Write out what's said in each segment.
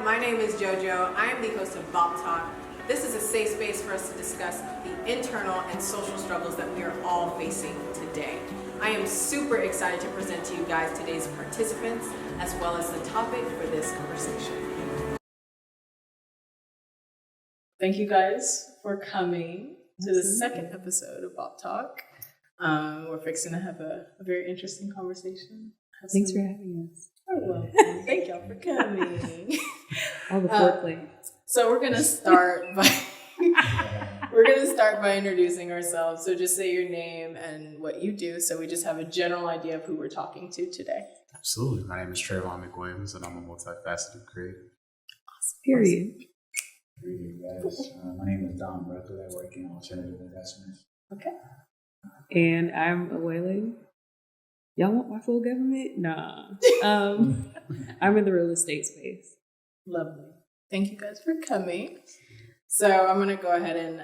my name is Jojo. I am the host of Bop Talk. This is a safe space for us to discuss the internal and social struggles that we are all facing today. I am super excited to present to you guys today's participants, as well as the topic for this conversation. Thank you guys for coming to the second episode of Bop Talk. We're fixing to have a very interesting conversation. Thanks for having us. You're welcome. Thank y'all for coming. All the foreplay. So we're gonna start by introducing ourselves. So just say your name and what you do, so we just have a general idea of who we're talking to today. Absolutely. My name is Trayvon McWilliams, and I'm a multifaceted creator. Period. Greetings, guys. My name is Don Berkeley. I work in alternative investments. Okay. And I'm Awele. Y'all want my full government? Nah. I'm in the real estate space. Lovely. Thank you guys for coming. So I'm going to go ahead and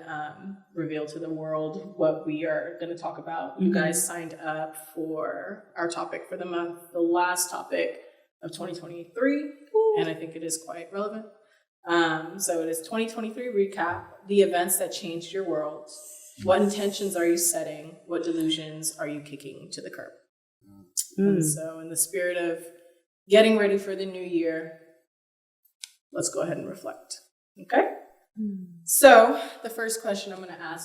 reveal to the world what we are going to talk about. Mm-hmm. You guys signed up for our topic for the month, the last topic of 2023, and I think it is quite relevant. So it is 2023 recap, the events that changed your world. What intentions are you setting? What delusions are you kicking to the curb? And so in the spirit of getting ready for the new year, let's go ahead and reflect. Okay? So the first question I'm going to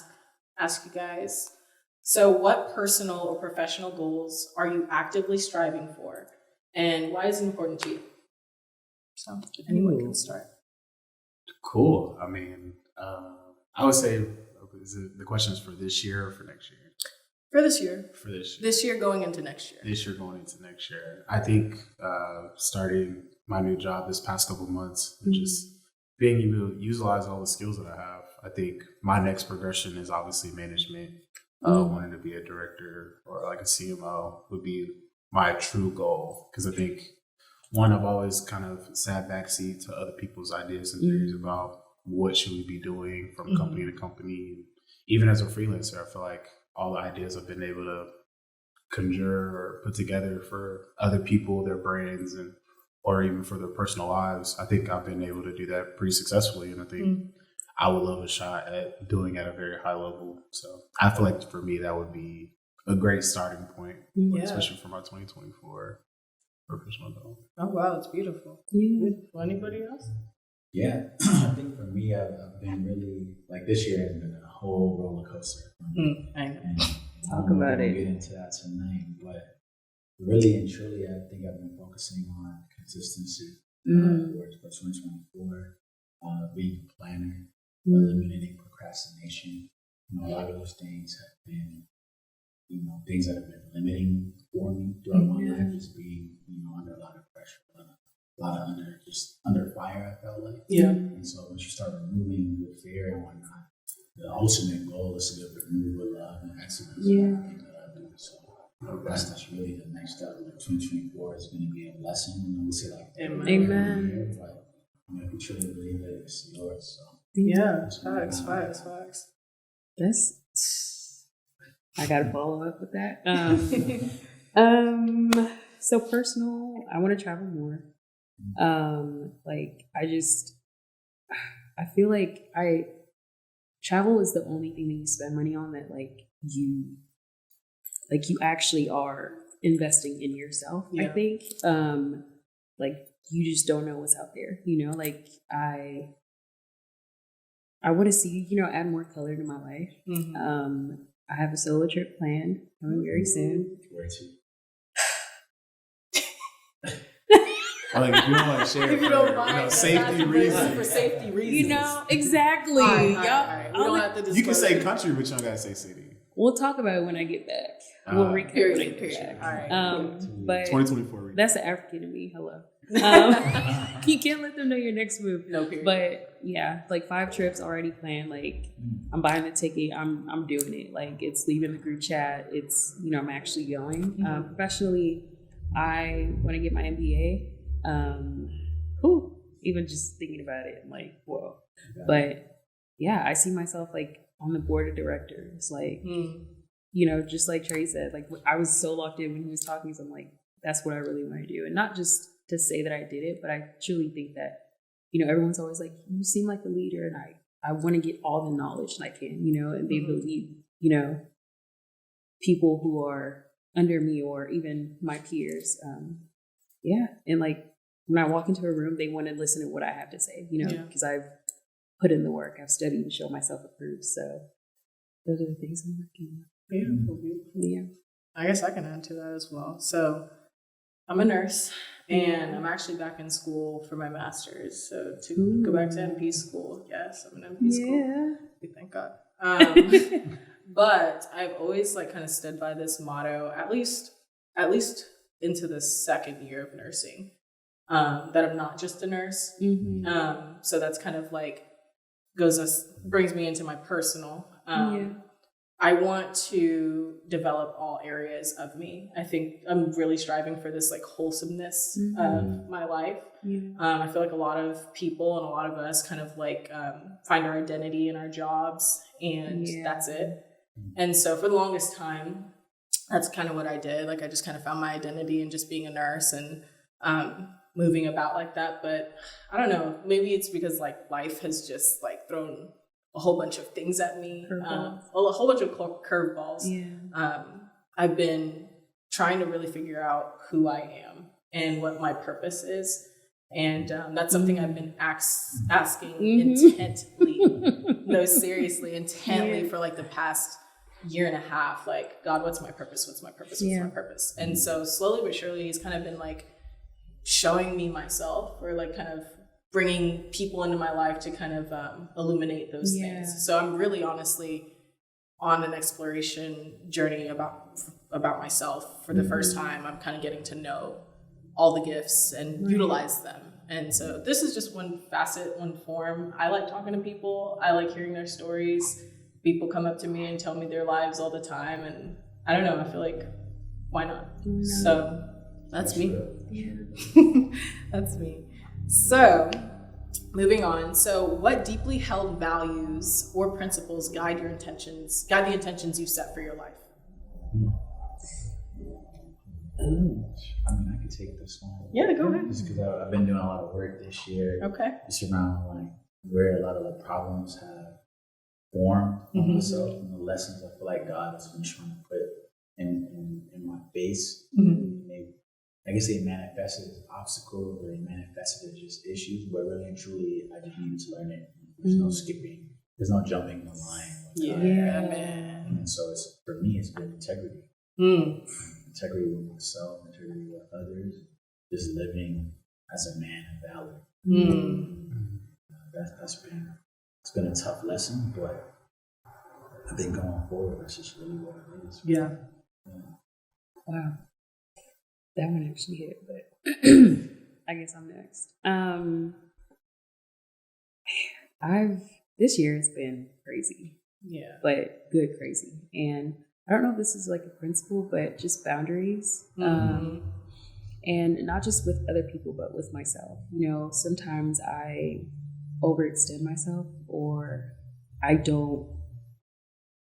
ask you guys. So what personal or professional goals are you actively striving for? And why is it important to you? So anyone can start. Cool. I mean, I would say, the question is for this year or for next year? For this year. For this year. This year going into next year. This year going into next year. I think starting my new job this past couple months, and just being able to utilize all the skills that I have. I think my next progression is obviously management. Wanting to be a director or like a CMO would be my true goal. Because I think, one, I've always kind of sat backseat to other people's ideas and theories about what should we be doing from company to company. Even as a freelancer, I feel like all the ideas I've been able to conjure or put together for other people, their brands, and or even for their personal lives, I think I've been able to do that pretty successfully. And I think I would love a shot at doing it at a very high level. So I feel like for me, that would be a great starting point, especially for my 2024 professional goal. Oh, wow, it's beautiful. Beautiful. Anybody else? Yeah, I think for me, I've been really, like this year has been a whole roller coaster. I know. And Talk about it. We'll get into that tonight, but really and truly, I think I've been focusing on consistency for 2024, being a planner, eliminating procrastination. A lot of those things have been, things that have been limiting for me throughout my life, just being, under a lot of pressure, a lot of under fire, I felt like. Yeah. And so once you start removing the fear and whatnot, the ultimate goal is to be able to move with love and excellence. Yeah. That I do. So that's really the next step. 2024 is going to be a lesson. We say like Amen. Year, but if you truly believe it, it's yours. So Yeah. Facts. That's. I gotta follow up with that. So personal, I want to travel more. I feel like travel is the only thing that you spend money on that you actually are investing in yourself. I think, you just don't know what's out there, I want to see, add more color to my life. I have a solo trip planned coming very soon. Where to? If you don't want to share If you don't mind, safety reasons. For safety reasons. Exactly. All right. We don't have to disclose. You can say country, but you don't gotta say city. We'll talk about it when I get back. We'll recap when I get back. All right. But 2024. that's the African in me. Hello. You can't let them know your next move. No, period. But yeah, 5 trips already planned. I'm buying the ticket. I'm doing it. It's leaving the group chat. It's I'm actually going. Professionally, I want to get my MBA. Even just thinking about it, I'm whoa. Yeah. But yeah, I see myself on the board of directors. Just like Trey said, I was so locked in when he was talking. So I'm that's what I really want to do, and not just to say that I did it, but I truly think that everyone's always like, you seem like a leader, and I want to get all the knowledge that I can, and they believe, people who are under me or even my peers. And like when I walk into a room, they want to listen to what I have to say, because I've put in the work, I've studied and show myself approved. So those are the things I'm working on. Beautiful. Yeah. I guess I can add to that as well. So I'm a nurse, and I'm actually back in school for my master's. So to go back to NP school, yes, I'm in NP school. Thank God. But I've always like kind of stood by this motto, at least into the second year of nursing, that I'm not just a nurse. So that's kind of like brings me into my personal. I want to develop all areas of me. I think I'm really striving for this like wholesomeness of my life. I feel like a lot of people and a lot of us kind of like find our identity in our jobs, and that's it. And so for the longest time, that's kind of what I did. Like I just kind of found my identity in just being a nurse and moving about like that. But I don't know, maybe it's because like life has just like thrown a whole bunch of things at me, a whole bunch of curveballs. I've been trying to really figure out who I am and what my purpose is. And that's something I've been asking intently, no, seriously, intently for like the past year and a half. Like, God, what's my purpose? What's my purpose? What's my purpose? And so slowly but surely, he's kind of been like showing me myself, or like kind of bringing people into my life to kind of illuminate those things. So I'm really honestly on an exploration journey about myself for the first time. I'm kind of getting to know all the gifts and utilize them. And so this is just one facet, one form. I like talking to people. I like hearing their stories. People come up to me and tell me their lives all the time. And I don't know, I feel like, why not? So that's me. That's me. So moving on. So what deeply held values or principles guide the intentions you set for your life? I mean, I could take this one. Yeah, go ahead. Just because I've been doing a lot of work this year. Okay. Just around like where a lot of the problems have formed on myself, and the lessons I feel like God has been trying to put in my face. I guess they manifested as obstacles, or they manifested as just issues, but really and truly, I just needed to learn it. There's no skipping. There's no jumping the line. Man. And so for me, it's been integrity. Integrity with myself, integrity with others, just living as a man of valor. It's been a tough lesson, but I think going forward, that's just really what it is. Yeah. Wow. That one actually hit, but I guess I'm next. This year has been crazy. Yeah. But good crazy. And I don't know if this is like a principle, but just boundaries. And not just with other people, but with myself. Sometimes I overextend myself, or I don't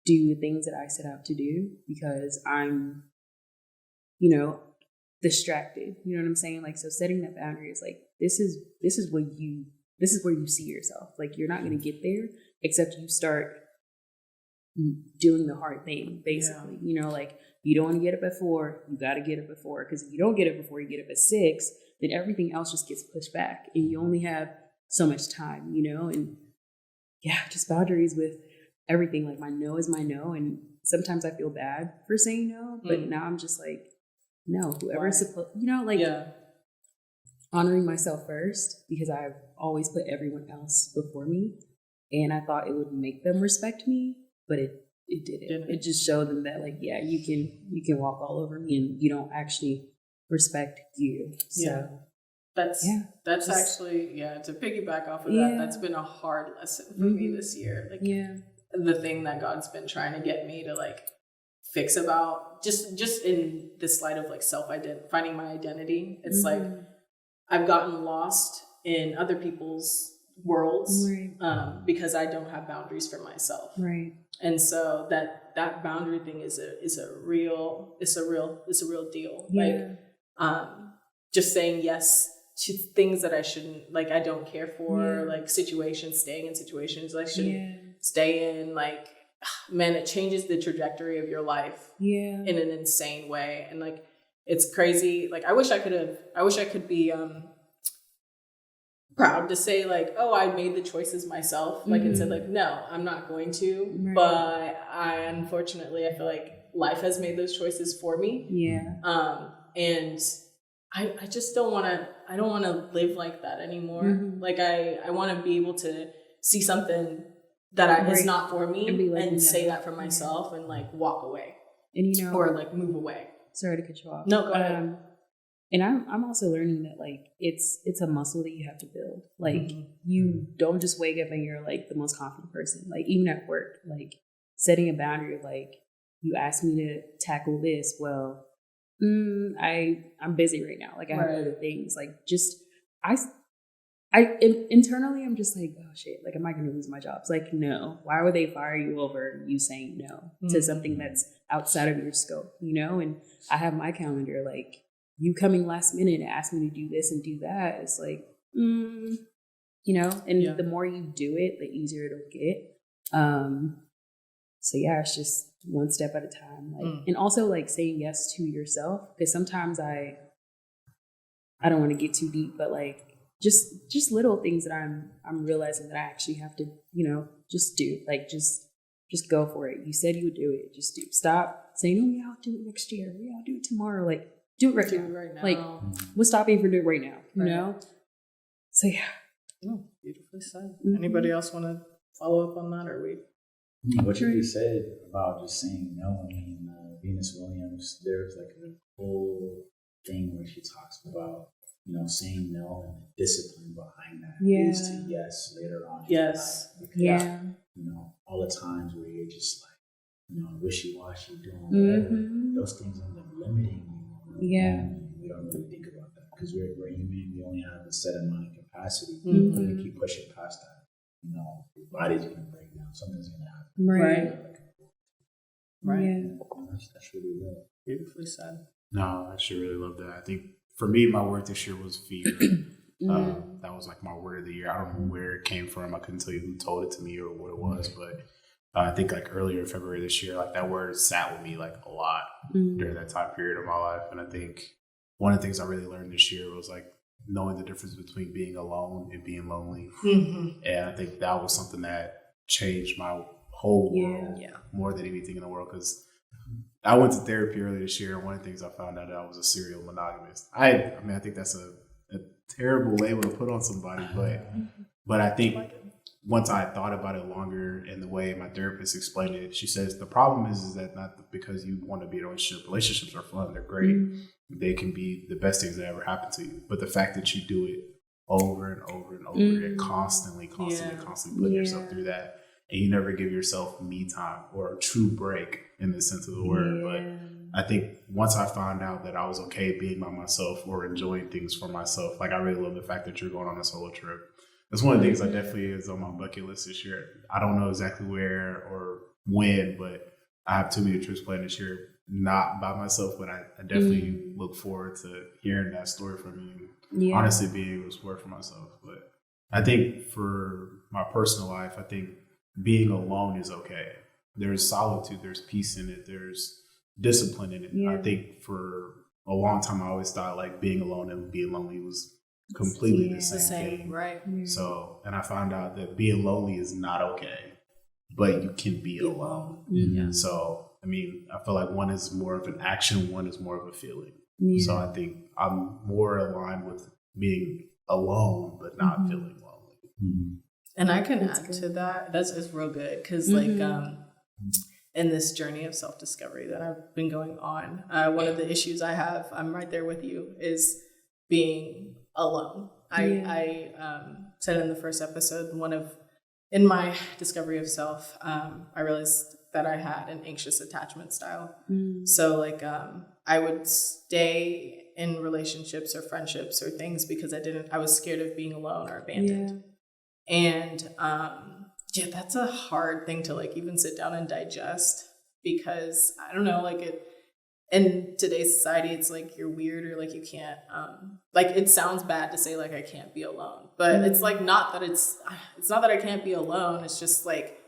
do things that I set out to do because I'm, distracted. You know what I'm saying? Like, so setting that boundary is like, this is where you see yourself. Like, you're not going to get there except you start doing the hard thing, basically. Like, you don't want to get up at 4, you got to get up at 4, because if you don't get up before you get up at 6, then everything else just gets pushed back, and you only have so much time, and just boundaries with everything. Like, my no is my no, and sometimes I feel bad for saying no, but now I'm just like, no, whoever's supposed, honoring myself first, because I've always put everyone else before me, and I thought it would make them respect me, but it didn't. It just showed them that, like, you can walk all over me, and you don't actually respect you. So that's actually to piggyback off of that. That's been a hard lesson for me this year. Like, the thing that God's been trying to get me to like fix about just in this light of like finding my identity. It's like I've gotten lost in other people's worlds because I don't have boundaries for myself. Right. And so that boundary thing is a real deal. Yeah. Like just saying yes things that I shouldn't, like, I don't care for, Yeah. like situations, staying in situations I shouldn't Yeah. stay in. Like, man, it changes the trajectory of your life Yeah. in an insane way. And like, it's crazy. Like, I wish I could be proud to say like, oh, I made the choices myself, like, and said like, no, I'm not going to. Right. But unfortunately, I feel like life has made those choices for me. Yeah. And I just don't want to live like that anymore. Like, I want to be able to see something that is not for me And be like, and no. say that for myself and like walk away And you know, or like move away. sorry to cut you off. No, go ahead. And I'm also learning that like it's a muscle that you have to build. Like you don't just wake up and you're like the most confident person. Like even at work, like setting a boundary of like, you asked me to tackle this. Well, I'm busy right now. Like I have other things. Like just internally I'm just like, oh shit, like am I gonna lose my job? It's like, no. Why would they fire you over you saying no to something that's outside of your scope, you know? And I have my calendar, like you coming last minute and ask me to do this and do that. It's like, you know, and the more you do it, the easier it'll get. So yeah, it's just one step at a time. Like, and also like saying yes to yourself, because sometimes I don't want to get too deep, but like just little things that I'm realizing that I actually have to, you know, just do. Like just go for it. You said you would do it. Just do. Stop saying, oh yeah, I'll do it next year. Yeah, I'll do it tomorrow. Like do it right now. Like what's stopping you from doing it right now? You know? So yeah. Oh, beautifully said. Anybody else want to follow up on that, or we? What you just said about just saying no. I mean, Venus Williams, there's like a whole thing where she talks about, you know, saying no and the discipline behind that leads to yes later on. Yes. In life. Because, you know, all the times where you're just like, you know, wishy-washy doing whatever, those things end up limiting you. Yeah. We don't really think about that because we're human. We only have a set amount of capacity. Mm-hmm. If we keep pushing past that, you know, your body's going to break down. Something's going to happen. Right. Yeah. That's really real. Beautifully said. No, I actually really love that. I think for me, my word this year was fear. That was like my word of the year. I don't know where it came from. I couldn't tell you who told it to me or what it was, but I think like earlier in February this year, like that word sat with me like a lot during that time period of my life. And I think one of the things I really learned this year was like knowing the difference between being alone and being lonely. And I think that was something that changed my whole world more than anything in the world, because I went to therapy earlier this year, and one of the things I found out that I was a serial monogamist. I mean, I think that's a terrible label to put on somebody, but I think once I thought about it longer and the way my therapist explained it, she says the problem is that not because you want to be in a relationship. Relationships are fun; they're great. They can be the best things that ever happened to you. But the fact that you do it over and over and over and constantly putting yourself through that, and you never give yourself me time or a true break in the sense of the word. But I think once I found out that I was okay being by myself or enjoying things for myself, like I really love the fact that you're going on a solo trip. That's one of the things I definitely is on my bucket list this year. I don't know exactly where or when, but I have too many trips planned this year, not by myself, but I definitely look forward to hearing that story from you. Honestly, being able to work for myself. But I think for my personal life, I think being alone is okay. There's solitude, there's peace in it, there's discipline in it. I think for a long time, I always thought like being alone and being lonely was completely the same thing. Right. So, and I found out that being lonely is not okay, but you can be alone. So, I mean, I feel like one is more of an action, one is more of a feeling. So I think I'm more aligned with being alone, but not feeling lonely. And I can add to that. That's real good because like in this journey of self-discovery that I've been going on, one of the issues I have, I'm right there with you, is being alone. I said in the first episode, in my discovery of self, I realized that I had an anxious attachment style. So like I would stay in relationships or friendships or things because I was scared of being alone or abandoned. And that's a hard thing to like even sit down and digest, because I don't know, like in today's society, it's like you're weird or like you can't, like it sounds bad to say like I can't be alone, but it's like not that it's not that I can't be alone. It's just like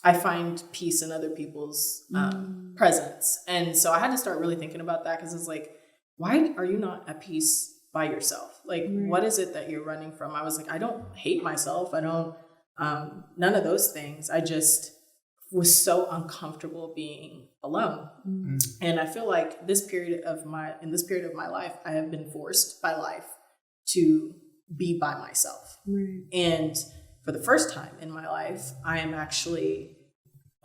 I find peace in other people's presence. And so I had to start really thinking about that, because it's like, why are you not at peace by yourself? Like, what is it that you're running from? I was like, I don't hate myself. I don't, none of those things. I just was so uncomfortable being alone. And I feel like in this period of my life, I have been forced by life to be by myself. And for the first time in my life, I am actually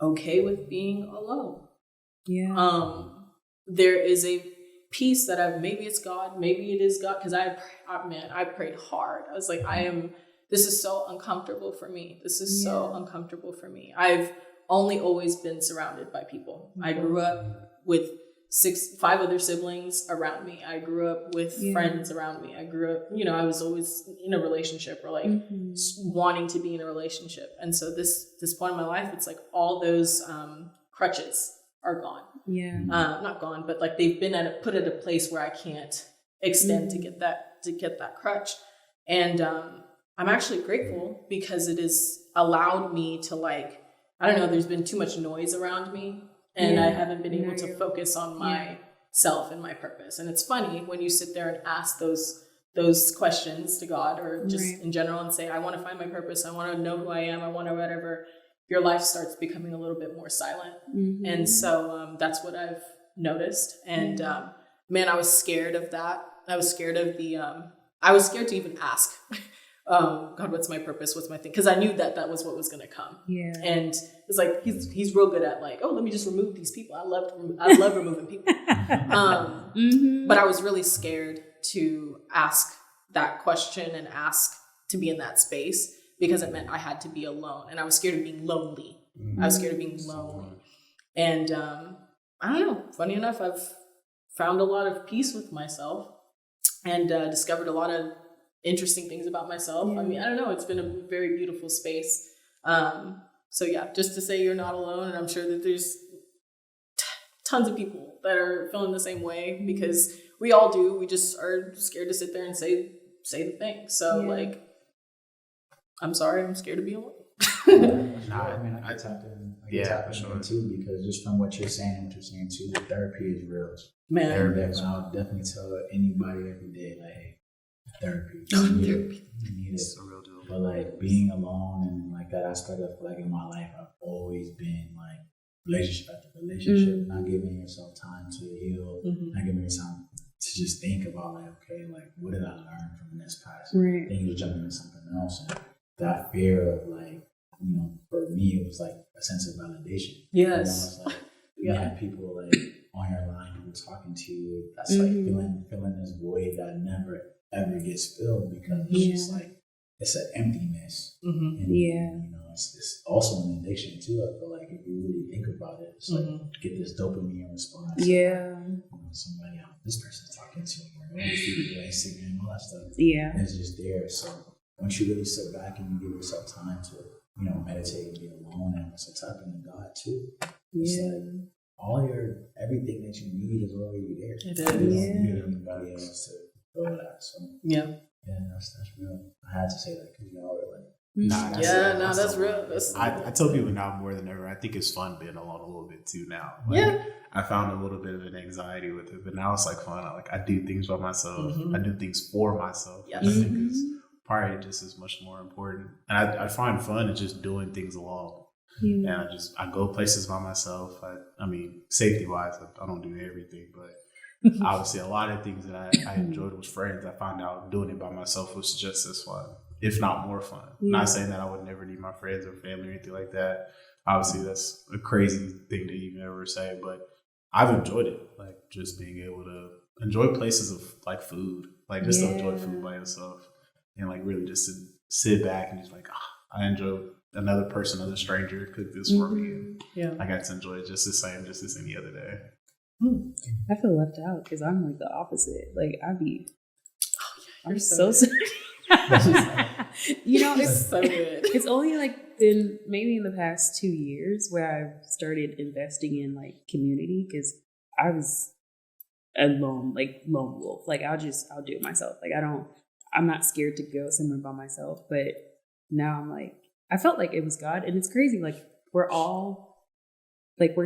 okay with being alone. There is a peace that maybe it's God, maybe it is God, because I prayed hard. I was like, this is so uncomfortable for me. This is so uncomfortable for me. I've only always been surrounded by people. I grew up with 5 other siblings around me. I grew up with friends around me. I grew up, I was always in a relationship, or like wanting to be in a relationship. And so this point in my life, it's like all those crutches are gone. Not gone, but like they've been put at a place where I can't extend to get that crutch. And I'm actually grateful, because it has allowed me to, like, I don't know, there's been too much noise around me, and I haven't been able to focus on myself and my purpose. And it's funny when you sit there and ask those questions to God, or just in general, and say, I want to find my purpose. I want to know who I am. I want to whatever. Your life starts becoming a little bit more silent. And so that's what I've noticed. And man, I was scared of that. I was scared of I was scared to even ask, God, what's my purpose? What's my thing? Because I knew that was what was going to come. And it's like, he's real good at like, oh, let me just remove these people. I love removing people. But I was really scared to ask that question and ask to be in that space, because it meant I had to be alone. And I was scared of being lonely. I was scared of being lonely. And I don't know, funny enough, I've found a lot of peace with myself, and discovered a lot of interesting things about myself. I mean, I don't know, it's been a very beautiful space. So yeah, just to say you're not alone. And I'm sure that there's tons of people that are feeling the same way, because we all do. We just are scared to sit there and say the thing. So like, I'm sorry, I'm scared to be alone. I mean, I tap in. Too, because just from what you're saying too, therapy is real. Man, I'll definitely tell anybody every day, like, hey, therapy. You need it. It's a real deal. But like being alone and like that aspect of like in my life, I've always been like relationship after relationship, not giving yourself time to heal, not giving yourself time to just think about like, okay, like what did I learn from this past? Then you're jumping into something else, and that fear of like, for me it was like a sense of validation. It's like you have people like on your line who are talking to you, that's like filling this void that never ever gets filled, because it's just like it's an emptiness. And it's also an addiction too. I feel like if you really think about it, it's like get this dopamine response. Somebody, this person's talking to me, or all these people doing Instagram, all that stuff. It's just there. So once you really sit back and you give yourself time to, meditate and be alone, and also tap into God too, it's like everything that you need is already there. It is. You don't need anybody else to go that. So that's real. I had to say that because y'all were like, that's real. I tell people now more than ever, I think it's fun being alone a little bit too now. Like, I found a little bit of an anxiety with it, but now it's like fun. I do things by myself. I do things for myself. I think it's probably just as much more important. And I find fun in just doing things alone. And I go places by myself. I mean, safety wise, I don't do everything, but obviously a lot of things that I enjoyed with friends, I found out doing it by myself was just as fun, if not more fun. Not saying that I would never need my friends or family or anything like that. Obviously that's a crazy thing to even ever say, but I've enjoyed it. Like just being able to enjoy places of like food, like just to enjoy food by yourself, and like really just to sit back and just like, I enjoy another person, another stranger cook this for me. And I got to enjoy it just the same, just as any other day. I feel left out because I'm like the opposite. Like I'm so sorry. It's so good. It's only like been maybe in the past 2 years where I've started investing in like community, because I was a lone wolf. Like I'll do it myself. Like I'm not scared to go somewhere by myself. But now I'm like, I felt like it was God, and it's crazy. Like we're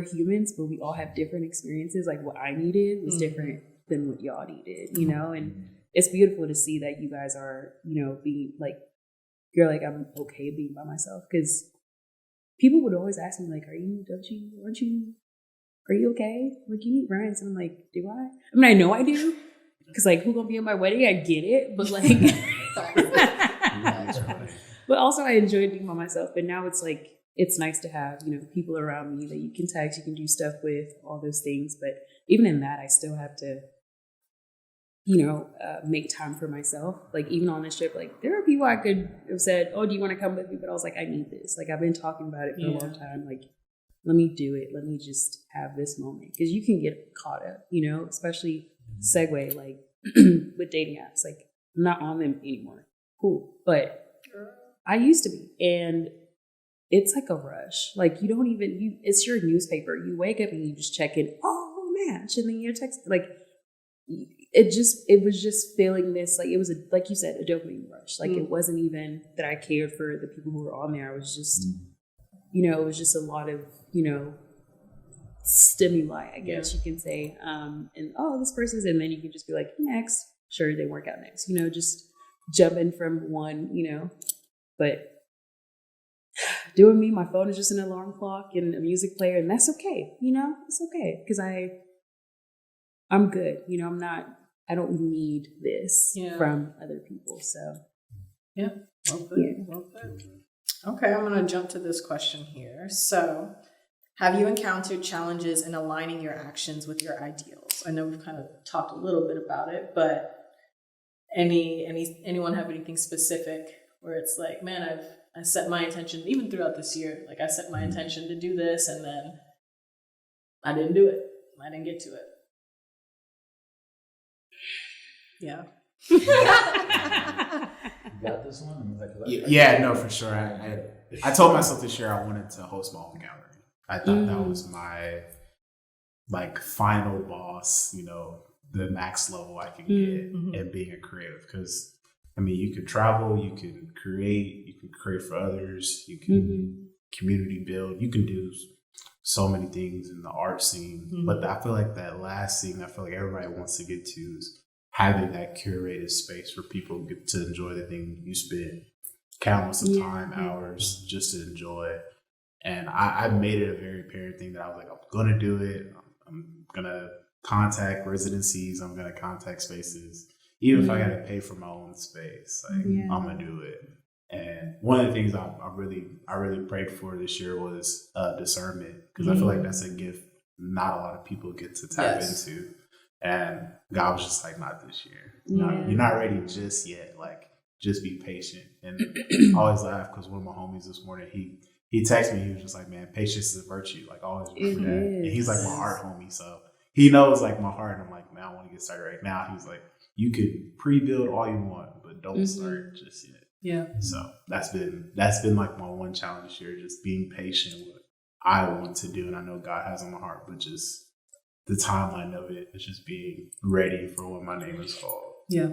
humans, but we all have different experiences. Like what I needed was different than what y'all needed, you know? And it's beautiful to see that you guys are, you know, being like, you're like, I'm okay being by myself. Because people would always ask me, like, are you okay? Like, you need friends. And I'm like, do I? I mean, I know I do. Because, like, who gonna be at my wedding? I get it. But, like, but also I enjoyed being by myself. But now it's like, it's nice to have, you know, people around me that you can text, you can do stuff with, all those things. But even in that, I still have to, you know, make time for myself. Like even on this trip, like there are people I could have said, oh, do you want to come with me? But I was like, I need this. Like I've been talking about it for a long time. Like, let me do it. Let me just have this moment. Because you can get caught up, you know, especially segue, like with dating apps. Like I'm not on them anymore. Cool. But I used to be. And it's like a rush. Like you don't even, it's your newspaper. You wake up and you just check in, oh, match. And then you're texting. Like it was just feeling this, like it was like you said, a dopamine rush. Like it wasn't even that I cared for the people who were on there. I was just, you know, it was just a lot of, you know, stimuli, I guess you can say. And this person's, and then you can just be like, next. Sure, they work out next. You know, just jumping from one, you know. But doing me, my phone is just an alarm clock and a music player, and that's okay. You know, it's okay because I'm good. You know, I don't need this from other people. So Well put. Okay, I'm gonna jump to this question here. So, have you encountered challenges in aligning your actions with your ideals? I know we've kind of talked a little bit about it, but anyone have anything specific where it's like, man, I set my intention even throughout this year. Like I set my intention to do this, and then I didn't do it. I didn't get to it. Yeah. You got this one? No, for sure. I told myself this year I wanted to host my own gallery. I thought that was my like final boss, you know, the max level I can get at being a creative. Because I mean, you can travel, you can create for others, you can community build, you can do so many things in the art scene. But I feel like that last thing, I feel like everybody wants to get to is having that curated space where people get to enjoy the thing you spend countless of time, hours just to enjoy. And I made it a very apparent thing that I was like, I'm going to do it. I'm going to contact residencies. I'm going to contact spaces. Even if I got to pay for my own space, like I'm going to do it. And one of the things I really prayed for this year was discernment, because I feel like that's a gift not a lot of people get to tap into. And God was just like, not this year. You're not ready just yet. Like, just be patient. And I always laugh because one of my homies this morning, he texted me. He was just like, man, patience is a virtue. Like, always remember that. And he's like my art homie. So he knows like my heart. And I'm like, man, I want to get started right now. He's like, you could pre-build all you want, but don't start just yet. Yeah. So that's been like my one challenge this year, just being patient with what I want to do. And I know God has on my heart, but just the timeline of it is just being ready for when my name is called. Yeah.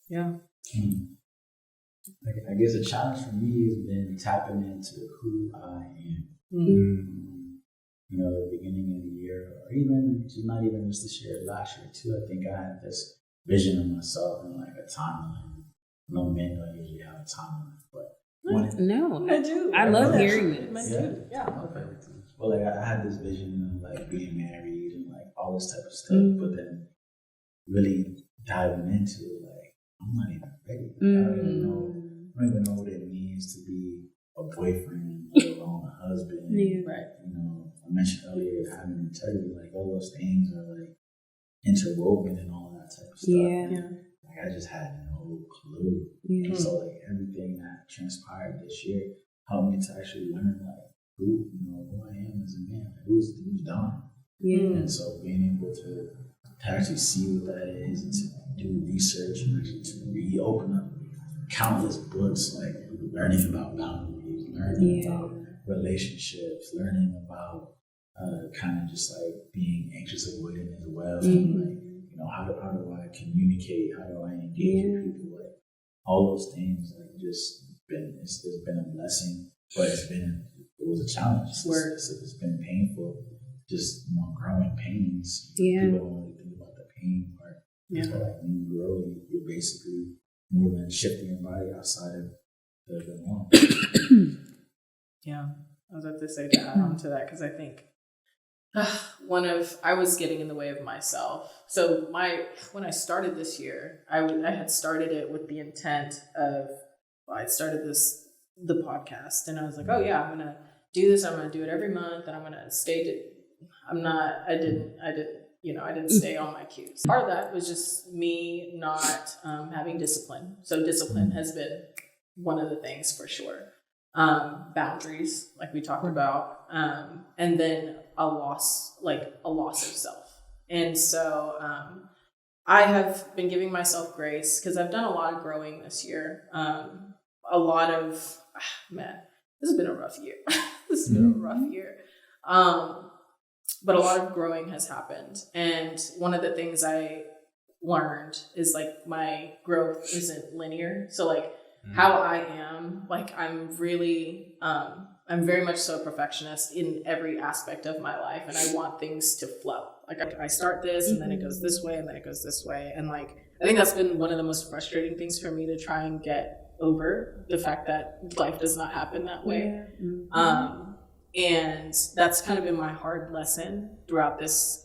Yeah. I guess a challenge for me has been tapping into who I am. You know, the beginning of the year, or even not even just this year, last year too. I think I had this vision of myself and like a timeline. No, men don't usually have a timeline, but no, I do. I love hearing this. Yeah. Okay. Well, like I had this vision of like being married and like all this type of stuff, but then really diving into it, like I'm not even ready. I don't even know what it means to be a boyfriend, let alone a husband. Right. You know, I mentioned earlier having integrity, like all those things are like interwoven and all that type of stuff. Yeah. Like I just had no clue. And so like everything that transpired this year helped me to actually learn like who I am as a man, like who's done. And so being able to actually see what that is and to do research and actually to reopen up countless books, like learning about boundaries, learning about relationships, learning about kind of just like being anxious avoidant as well, like how do I communicate? How do I engage with people? Like all those things, like it's been a blessing, but it was a challenge. It's been painful. Just growing pains. Yeah. People don't really think about the pain part. Yeah. So like when you grow, you're basically moving and shifting your body outside of the norm. Yeah, I was about to say to add on to that because I think I was getting in the way of myself. So when I started this year, I had started it with the intent of I started the podcast, and I was like, oh yeah, I'm gonna do this. I'm gonna do it every month, and I'm gonna stay. I didn't stay on my cues. Part of that was just me not having discipline. So discipline has been one of the things for sure. Boundaries, like we talked about, and then a loss of self. And so I have been giving myself grace because I've done a lot of growing this year. This has been a rough year. This has been a rough year. But a lot of growing has happened. And one of the things I learned is like my growth isn't linear. So like how I am, like I'm really, I'm very much so a perfectionist in every aspect of my life. And I want things to flow. Like I start this and then it goes this way and then it goes this way. And like, I think that's been one of the most frustrating things for me to try and get over, the fact that life does not happen that way. And that's kind of been my hard lesson throughout this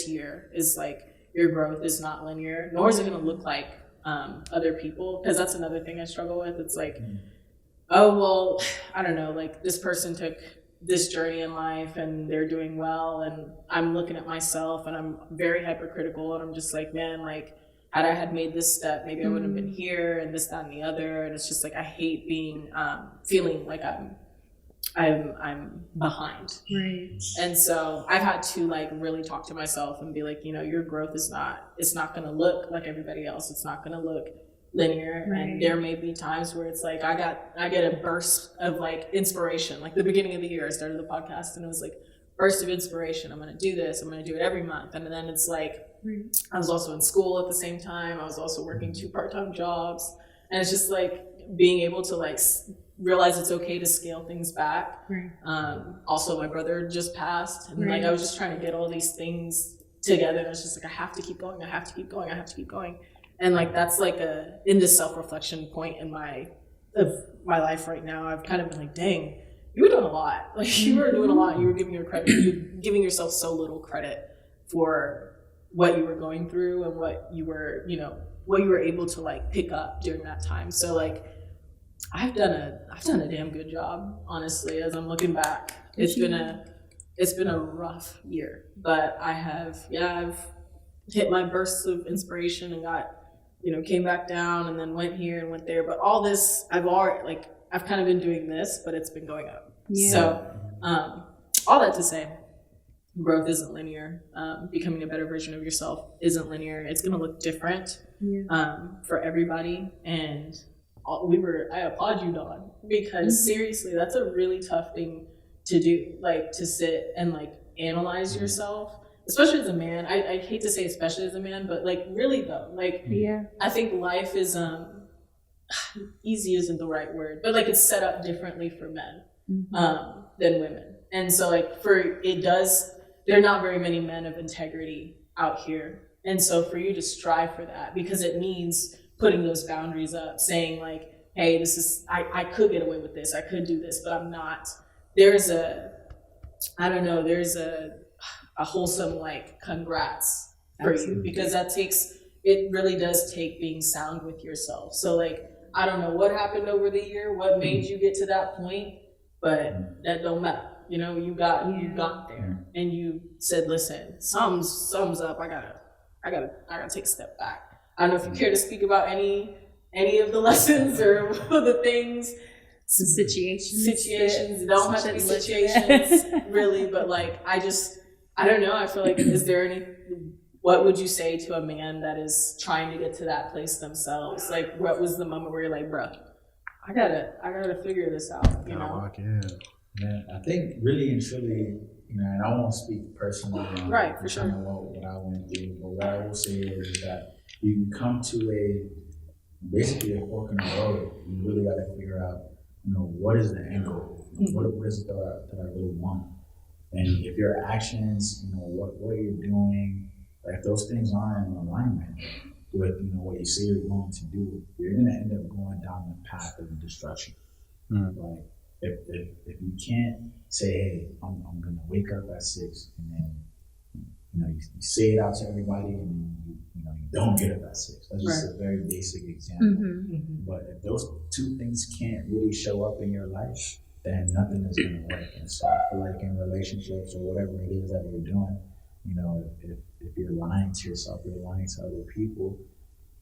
year is like your growth is not linear, nor is it going to look like other people, because that's another thing I struggle with. It's like, oh, well, I don't know, like this person took this journey in life and they're doing well, and I'm looking at myself and I'm very hypercritical, and I'm just like, man, like had I had made this step, maybe I wouldn't have been here, and this, that, and the other. And it's just like I hate being feeling like I'm behind. Right. And so I've had to like really talk to myself and be like, your growth it's not going to look like everybody else. It's not going to look linear. Right. And there may be times where it's like I get a burst of like inspiration. Like the beginning of the year, I started the podcast and it was like burst of inspiration. I'm going to do this. I'm going to do it every month. And then it's like, I was also in school at the same time. I was also working 2 part-time jobs. And it's just like being able to like realize it's okay to scale things back. Right. Also, my brother just passed, and like I was just trying to get all these things together. And it's just like I have to keep going. I have to keep going. I have to keep going. And like that's like in this self-reflection point in my life right now. I've kind of been like, dang, you were doing a lot. Like you were doing a lot. You were giving giving yourself so little credit for what you were going through and what you were able to like pick up during that time. So like I've done a damn good job, honestly, as I'm looking back. It's been a rough year, but I've hit my bursts of inspiration and got, came back down and then went here and went there. But all this, I've kind of been doing this, but it's been going up. Yeah. So all that to say, growth isn't linear. Becoming a better version of yourself isn't linear. It's going to look different for everybody. And I applaud you, Dawn, because seriously, that's a really tough thing to do, like to sit and like analyze yourself, especially as a man. I hate to say especially as a man, but like really though, like I think life is easy isn't the right word, but like it's set up differently for men than women. And so like there are not very many men of integrity out here. And so for you to strive for that, because it means putting those boundaries up, saying like, hey, I could get away with this, I could do this, but I'm not. There's a wholesome like congrats for you, because it really does take being sound with yourself. So like, I don't know what happened over the year, what made you get to that point, but that don't matter. You got there and you said, listen, sums up. I gotta take a step back. I don't know if you care to speak about any of the lessons or the things, situations. Don't have to be situations really, but like I don't know. I feel like what would you say to a man that is trying to get to that place themselves? Like, what was the moment where you're like, bro, I gotta figure this out, Yeah, I think really and truly, and I won't speak personally on Right, for sure. kind of what I went through, but what I will say is that you can come to basically a fork in the road. You really got to figure out, what is the end goal? What is it that I really want? And if your actions, what you're doing, if those things aren't in alignment with, what you say you're going to do, you're going to end up going down the path of destruction. Like, if you can't say, hey, I'm going to wake up at 6, and then, you say it out to everybody, and then you don't get up at 6. That's just a very basic example. But if those two things can't really show up in your life, then nothing is going to work. And so I feel like in relationships or whatever it is that you're doing, if you're lying to yourself, you're lying to other people,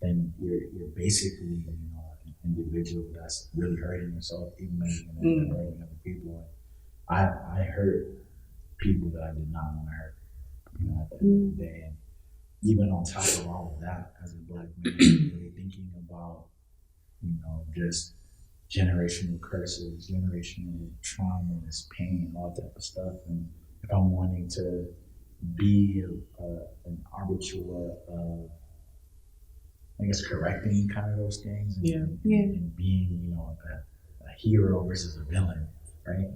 then you're basically an individual that's really hurting yourself, even though you're hurting other people. I hurt people that I did not want to hurt. At the end of the day, and even on top of all of that, as a Black man, really thinking about, just generational curses, generational traumas, pain, all that type of stuff. And if I'm wanting to be an arbiter of, I guess, correcting kind of those things, and being, a hero versus a villain.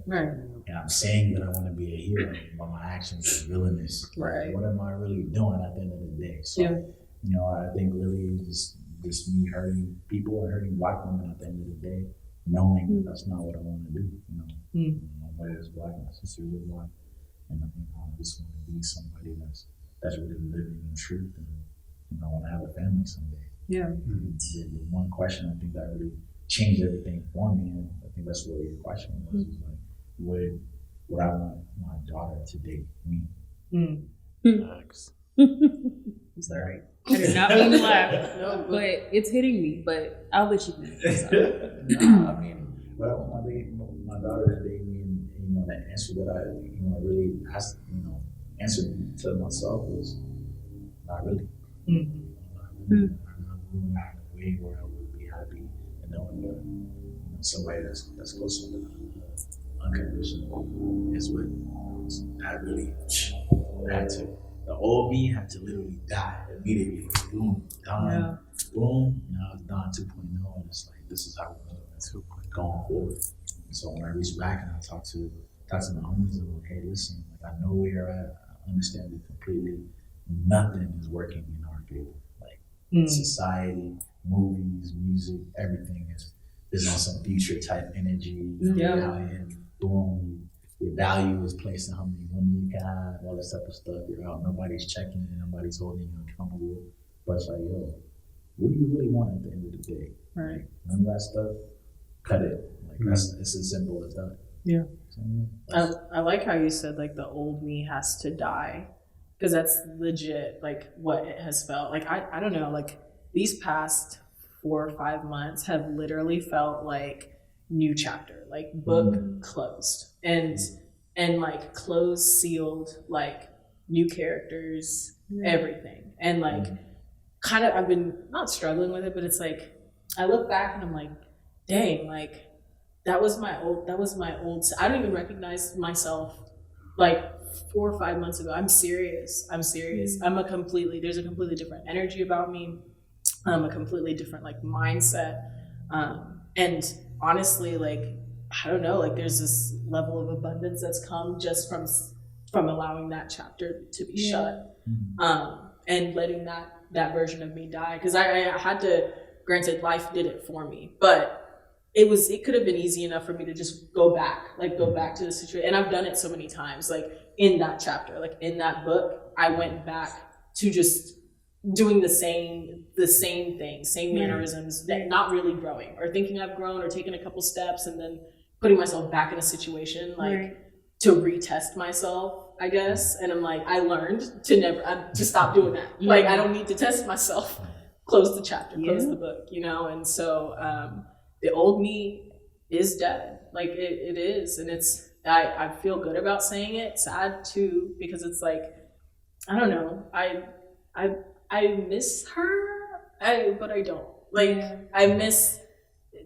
Right. And I'm saying that I want to be a hero, but my actions are villainous. Right. What am I really doing at the end of the day? So, I think really just me hurting people and hurting Black women at the end of the day, knowing that that's not what I want to do. My mother is Black, my sister is Black, and I think I just want to be somebody that's really living in truth, and I want to have a family someday. Yeah. The one question I think that really changed everything for me, and I think that's what your question was, is like, would I want my daughter to date me? Thanks. I'm sorry. I did not mean to laugh, but it's hitting me, but I'll let you finish. I mean, but I want my daughter to date me, and the answer that I really asked, answered to myself was not really. I'm not moving in a way where I would be happy and knowing that somebody that's close to me unconditionally is what I really had to. The old me had to literally die immediately. Boom, done. Boom. Now it's done 2.0, and it's like, this is how we're going forward. And so when I reach back and I talk to my homies, I'm like, hey, listen, I know where you're at. I understand it completely. Nothing is working in our favor. Society, movies, music, everything is on some future type energy. And boom, your value is placed in how many women you can have, all this type of stuff. You're out, nobody's checking and nobody's holding you accountable. But it's like, what do you really want at the end of the day? Right. None of that stuff, cut it. It's as simple as that. Yeah. So, I like how you said the old me has to die, because that's legit what it has felt like. I don't know, these past 4 or 5 months have literally felt like new chapter, book closed and closed, sealed, new characters, everything. And kind of I've been not struggling with it, but it's I look back and I'm like, dang, that was my old I don't even recognize myself 4 or 5 months ago. I'm serious. There's a completely different energy about me. A completely different mindset. And honestly, I don't know, there's this level of abundance that's come just from allowing that chapter to be shut. And letting that version of me die. Because I had to, granted, life did it for me, but it could have been easy enough for me to just go back to the situation. And I've done it so many times, in that chapter, in that book, I went back to just doing the same thing, same mannerisms, not really growing or thinking I've grown or taken a couple steps, and then putting myself back in a situation to retest myself, I guess. And I'm I learned to stop doing that. I don't need to test myself. Close the chapter, close the book, And so the old me is dead. It is. And I feel good about saying it. Sad too, because it's I don't know. I miss her, but I don't. I miss,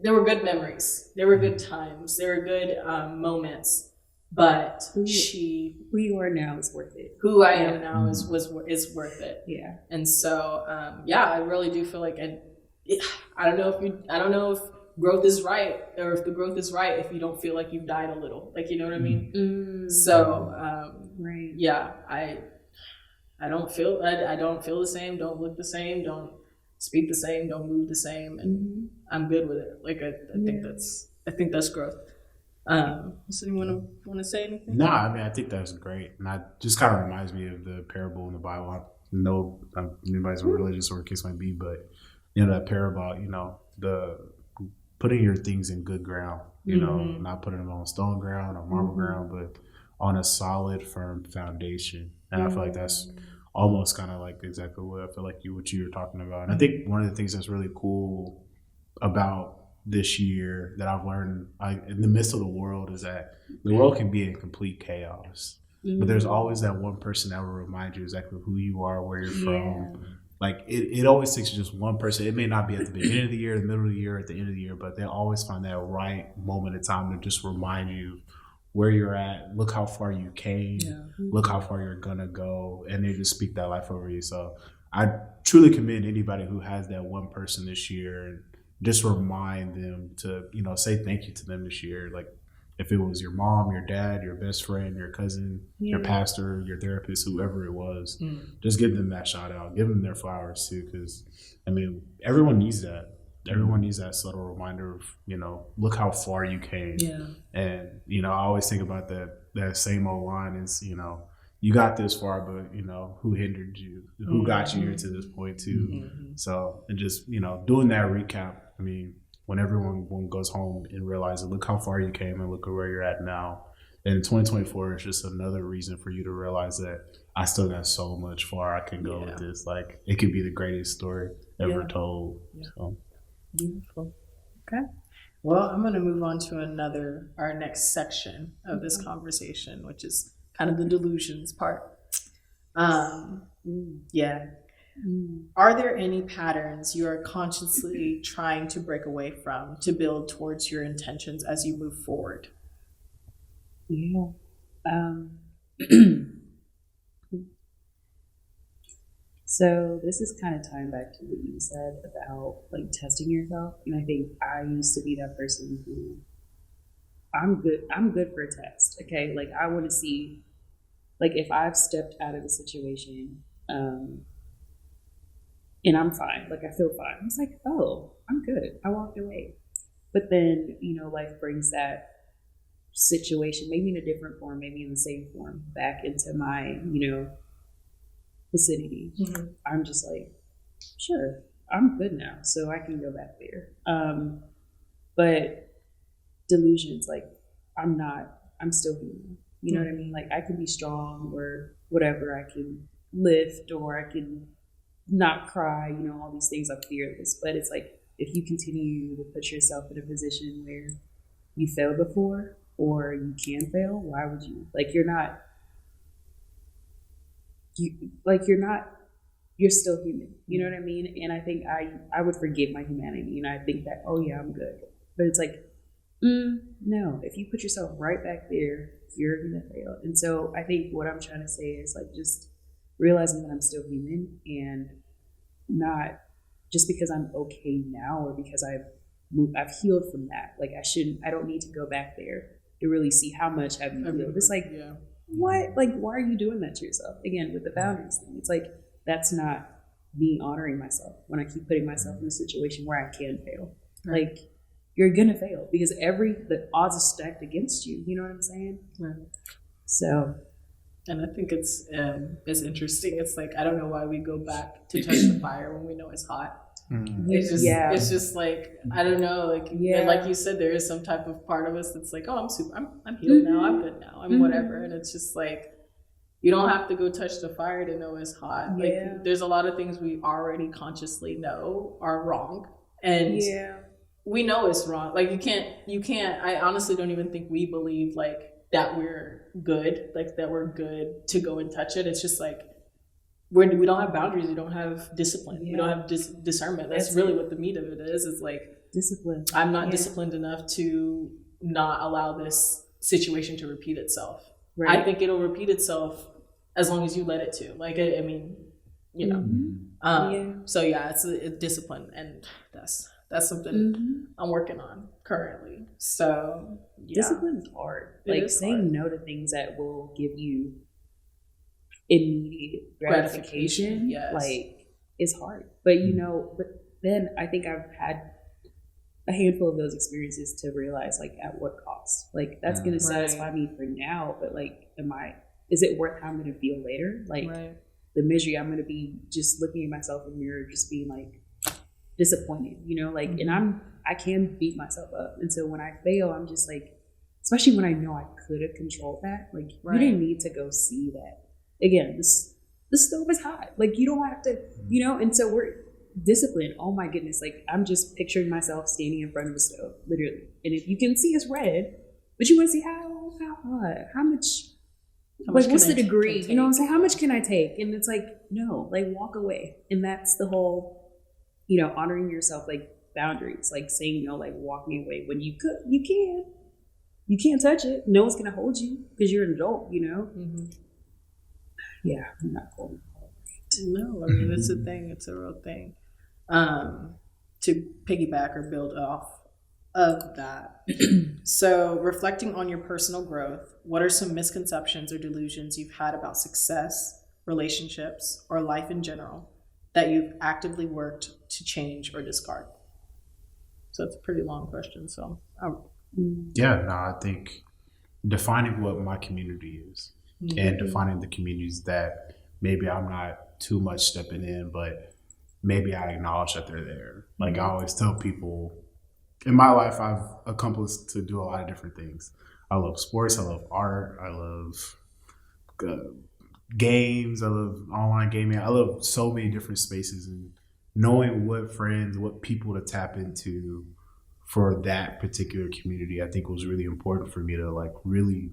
there were good memories. There were good times. There were good moments. but who you are now is worth it. who I am now is worth it. Yeah. And so, I really do feel like, I don't know if growth is right, or if the growth is right if you don't feel like you've died a little, like, you know what I mean? So, right. yeah, I don't feel the same, don't look the same, don't speak the same, don't move the same, and I'm good with it. Like, I think that's growth. Does anyone want to say anything? No, I mean, I think that's great. And that just kind of reminds me of the parable in the Bible. I don't know if anybody's religious or case might be, but, that parable, the putting your things in good ground, not putting them on stone ground or marble ground, but on a solid, firm foundation. And I feel like that's almost kind of like exactly what I feel like what you were talking about. And I think one of the things that's really cool about this year that I've learned in the midst of the world is that the world can be in complete chaos, but there's always that one person that will remind you exactly who you are, where you're from. Like it always takes just one person. It may not be at the beginning of the year, the middle of the year, at the end of the year, but they'll always find that right moment in time to just remind you where you're at. Look how far you came. Look how far you're gonna go, and they just speak that life over you. So I truly commend anybody who has that one person this year, and just remind them to, say thank you to them this year. Like if it was your mom, your dad, your best friend, your cousin, your pastor, your therapist, whoever it was, just give them that shout out, give them their flowers too. Cause I mean, everyone needs that. Everyone needs that subtle reminder of, look how far you came. And, I always think about that same old line is, you got this far, but who hindered you? Who got you here to this point too? So, and just, doing that recap. I mean, when everyone goes home and realizes, look how far you came and look at where you're at now. And 2024 is just another reason for you to realize that I still got so much far I can go with this. Like it could be the greatest story ever told. So. Beautiful. Okay. Well, I'm going to move on to our next section of this conversation, which is kind of the delusions part. Are there any patterns you are consciously trying to break away from to build towards your intentions as you move forward? So this is kind of tying back to what you said about like testing yourself. And I think I used to be that person who I'm good for a test. Okay. Like I want to see, like if I've stepped out of a situation, and I'm fine, like I feel fine. I was like, oh, I'm good. I walked away. But then, life brings that situation, maybe in a different form, maybe in the same form, back into my, vicinity. I'm just like, sure, I'm good now, so I can go back there. But delusions, like I'm still human. You know what I mean? Like I can be strong or whatever, I can lift or I can not cry, all these things. I'm fearless. But it's like if you continue to put yourself in a position where you failed before or you can fail, why would you? Like you're still human. You know what I mean? And I think I would forget my humanity, and I think that, oh yeah, I'm good. But it's like, no, if you put yourself right back there, you're gonna fail. And so I think what I'm trying to say is like just realizing that I'm still human, and not just because I'm okay now or because I've healed from that. Like I don't need to go back there to really see how much I've healed. It's like, what? Like, why are you doing that to yourself? Again, with the boundaries thing, it's like, that's not me honoring myself when I keep putting myself in a situation where I can fail. Right. Like, you're gonna fail because the odds are stacked against you. You know what I'm saying? Right. So. And I think it's interesting. It's like, I don't know why we go back to touch the fire when we know it's hot. It's just like, I don't know, like like you said, there is some type of part of us that's like, oh, I'm healed now, I'm good now, I'm whatever. And it's just like, you don't have to go touch the fire to know it's hot. Like there's a lot of things we already consciously know are wrong, and we know it's wrong. Like you can't. I honestly don't even think we believe like that we're good, like that we're good to go and touch it. It's just like we don't have boundaries, we don't have discipline, we don't have discernment. That's really what the meat of it is. It's like discipline. I'm not disciplined enough to not allow this situation to repeat itself. Right. I think it'll repeat itself as long as you let it to. Like, I mean, you know. So yeah, it's a discipline, and that's something I'm working on currently. So yeah. Discipline is hard. Like saying no to things that will give you immediate gratification. Yes. Like it's hard. But you know, but then I think I've had a handful of those experiences to realize like at what cost. Like that's gonna satisfy me for now, but like is it worth how I'm gonna feel later? Like the misery I'm gonna be just looking at myself in the mirror, just being like disappointed, you know, like and I can beat myself up. And so when I fail, I'm just like, especially when I know I could have controlled that, like you didn't need to go see that. Again, the stove is hot. Like you don't have to, you know, and so we're disciplined. Oh my goodness. Like I'm just picturing myself standing in front of the stove, literally. And if you can see it's red, but you want to see how hot, how much like what's the degree? You know what I'm saying? How much can I take? And it's like, no, like walk away. And that's the whole, you know, honoring yourself, like boundaries, like saying no, like walking away when you can't touch it. No one's gonna hold you because you're an adult, you know. Yeah, I'm not going. No, I mean it's a thing. It's a real thing. To piggyback or build off of that. So, reflecting on your personal growth, what are some misconceptions or delusions you've had about success, relationships, or life in general that you've actively worked to change or discard? So it's a pretty long question. So I think defining what my community is and defining the communities that maybe I'm not too much stepping in, but maybe I acknowledge that they're there. Like I always tell people, in my life, I've accomplished to do a lot of different things. I love sports. I love art. I love games. I love online gaming. I love so many different spaces, and knowing what friends, what people to tap into for that particular community, I think was really important for me to like really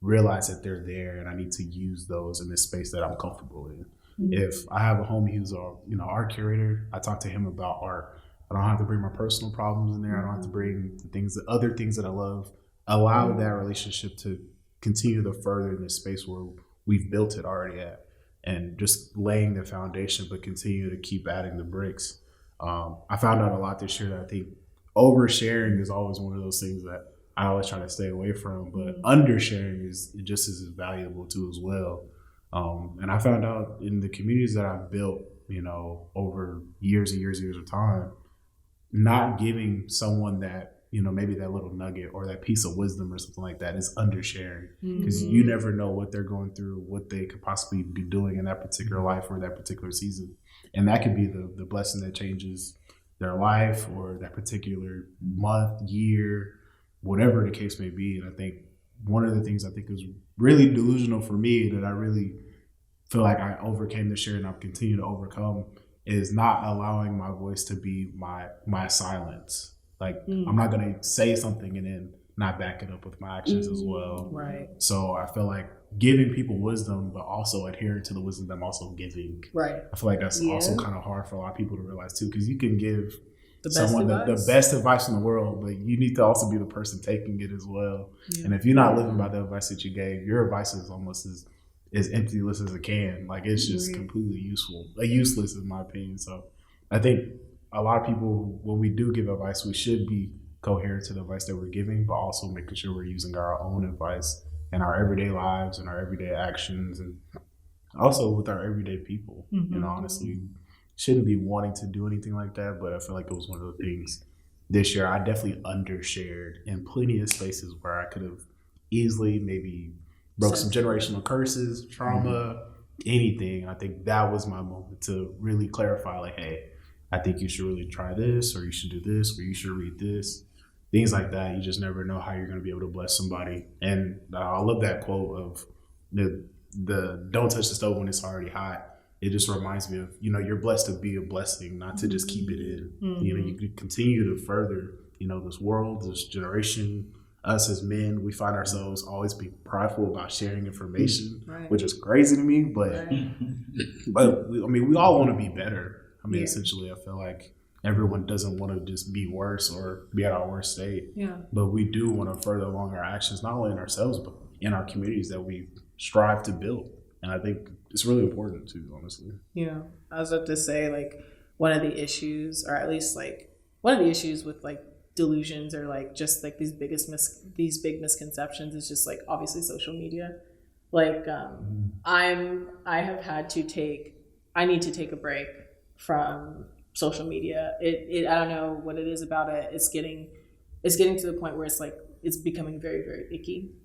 realize that they're there, and I need to use those in this space that I'm comfortable in. If I have a homie who's a art curator, I talk to him about art. I don't have to bring my personal problems in there. I don't have to bring the other things that I love. Allow that relationship to continue to further in this space where we've built it already at, and just laying the foundation, but continue to keep adding the bricks. I found out a lot this year that I think oversharing is always one of those things that I always try to stay away from, but undersharing is just as valuable too as well. And I found out in the communities that I've built, over years and years and years of time, not giving someone that, maybe that little nugget or that piece of wisdom or something like that is undersharing, because you never know what they're going through, what they could possibly be doing in that particular life or that particular season. And that could be the blessing that changes their life or that particular month, year, whatever the case may be. And I think one of the things I think is really delusional for me that I really feel like I overcame this year and I'll continue to overcome is not allowing my voice to be my silence. Like I'm not going to say something and then not back it up with my actions as well. Right. So I feel like giving people wisdom, but also adhering to the wisdom that I'm also giving. Right. I feel like that's also kind of hard for a lot of people to realize too, because you can give someone the best advice in the world, but you need to also be the person taking it as well. Yeah. And if you're not living by the advice that you gave, your advice is almost as emptyless as it can. Like it's just completely useless in my opinion. So I think a lot of people, when we do give advice, we should be coherent to the advice that we're giving, but also making sure we're using our own advice in our everyday lives and our everyday actions, and also with our everyday people. Honestly, shouldn't be wanting to do anything like that, but I feel like it was one of the things this year I definitely undershared in plenty of spaces where I could have easily maybe broke some generational curses, trauma, anything. I think that was my moment to really clarify, like, hey, I think you should really try this, or you should do this, or you should read this. Things like that. You just never know how you're going to be able to bless somebody. And I love that quote of the don't touch the stove when it's already hot. It just reminds me of, you're blessed to be a blessing, not to just keep it in. You can continue to further, this world, this generation. Us as men, we find ourselves always being prideful about sharing information, which is crazy to me. But we all want to be better. Essentially, I feel like everyone doesn't want to just be worse or be at our worst state. Yeah. But we do want to further along our actions, not only in ourselves, but in our communities that we strive to build. And I think it's really important too, honestly. Yeah. I was about to say, like, one of the issues, or at least like one of the issues with like delusions or like just like these big misconceptions is just like obviously social media. Like I need to take a break from social media. It I don't know what it is about it. It's getting to the point where it's like it's becoming very, very icky.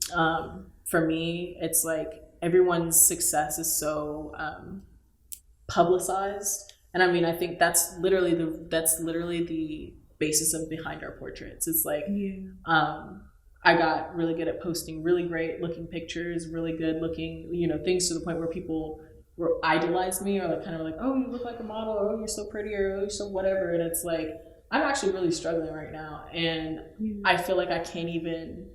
For me, it's like everyone's success is so publicized, and I mean I think that's literally the basis of behind our portraits. It's like I got really good at posting really great looking pictures, really good looking, things to the point where people were idolized me or like kind of like, oh, you look like a model, or oh, you're so pretty, or oh, you're so whatever. And it's like, I'm actually really struggling right now. And I feel like I can't even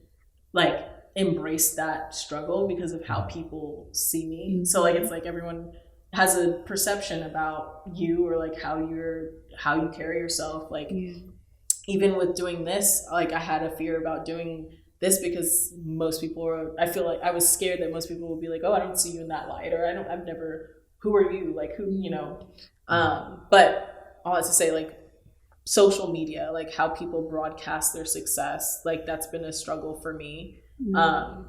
like embrace that struggle because of how people see me. Mm-hmm. So like, it's like everyone has a perception about you or like how you carry yourself. Like even with doing this, like I had a fear about doing this because most people I feel like I was scared that most people would be like, oh, I don't see you in that light, or I've never, who are you? Like who, but all that to say, like social media, like how people broadcast their success, like that's been a struggle for me.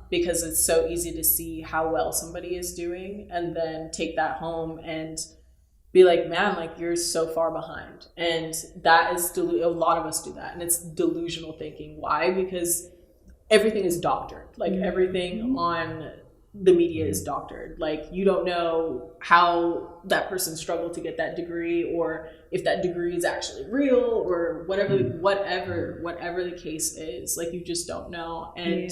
Because it's so easy to see how well somebody is doing and then take that home and be like, man, like you're so far behind. And that is, a lot of us do that. And it's delusional thinking. Why? Because everything is doctored. Like everything on the media is doctored. Like you don't know how that person struggled to get that degree, or if that degree is actually real, or whatever the case is. Like you just don't know. And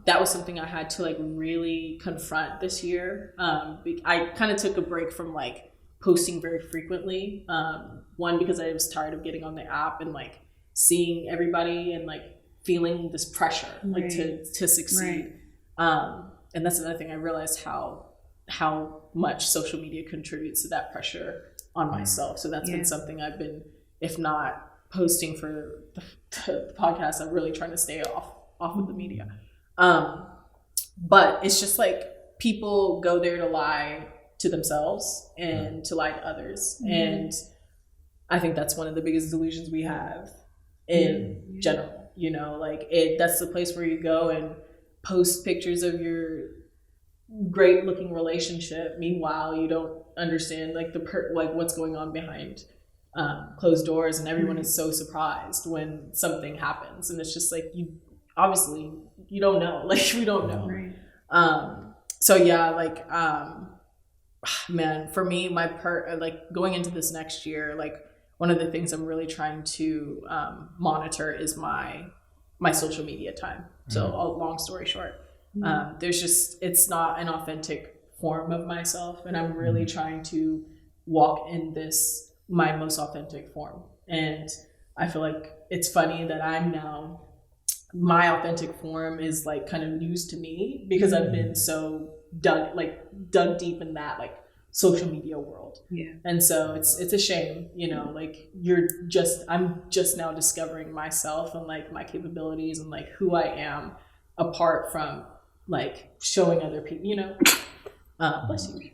that was something I had to like really confront this year. I kind of took a break from like posting very frequently. One, because I was tired of getting on the app and like seeing everybody and like feeling this pressure like to succeed. And that's another thing. I realized how much social media contributes to that pressure on myself. So that's been something I've been, if not posting for the podcast, I'm really trying to stay off of the media. But it's just like people go there to lie to themselves and to lie to others. And I think that's one of the biggest delusions we have in general. Like that's the place where you go and post pictures of your great looking relationship. Meanwhile, you don't understand like like what's going on behind closed doors, and everyone is so surprised when something happens. And it's just like, you don't know, like we don't know. So yeah, like man, for me, like going into this next year, like one of the things I'm really trying to monitor is my social media time. So long story short, it's not an authentic form of myself, and I'm really trying to walk in my most authentic form. And I feel like it's funny that my authentic form is like kind of news to me because I've been so dug deep in that like social media world. And so it's a shame, like I'm just now discovering myself and like my capabilities and like who I am apart from like showing other people, bless you.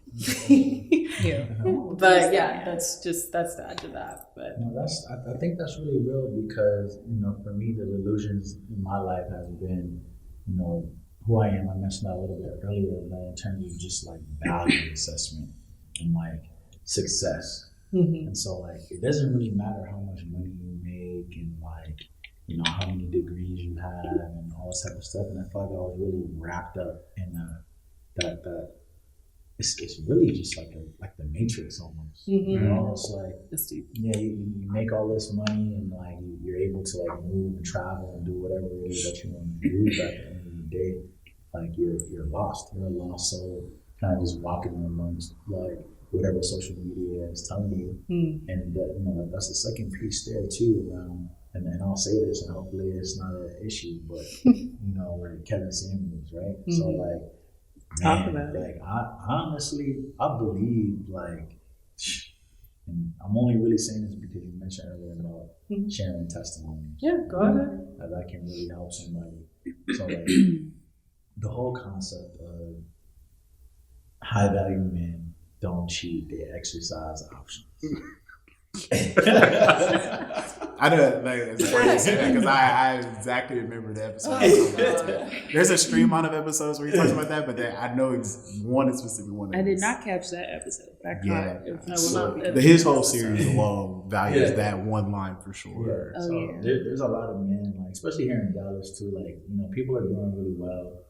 But yeah, that's the edge of that. But no, I think that's really real because, for me, the delusions in my life has been, who I am. I mentioned that a little bit earlier, but in terms of just like value assessment and like success. And so like it doesn't really matter how much money you make and like how many degrees you have and all this type of stuff. And I felt like I was really wrapped up in that it's really just like the Matrix almost. It's like you make all this money and like you're able to like move and travel and do whatever it is that you want to do, but at the end of the day, like you're lost. You're a lost soul, kind of just walking amongst like whatever social media is telling you. And that's the second piece there too around, and I'll say this and hopefully it's not an issue, but where Kevin Samuels, right? So like, talk about it. Like I honestly believe like And I'm only really saying this because you mentioned earlier about sharing testimonies. Yeah, go ahead. That can really help somebody. So like the whole concept of high value men don't cheat, they exercise options. I know, like, it's funny you say that because I exactly remember the episode. There's a stream amount of episodes where he talks about that, but I know one specific one. I did not catch that episode. His whole series alone values that one line for sure. Yeah. There's a lot of men, like especially here in Dallas too. Like people are doing really well,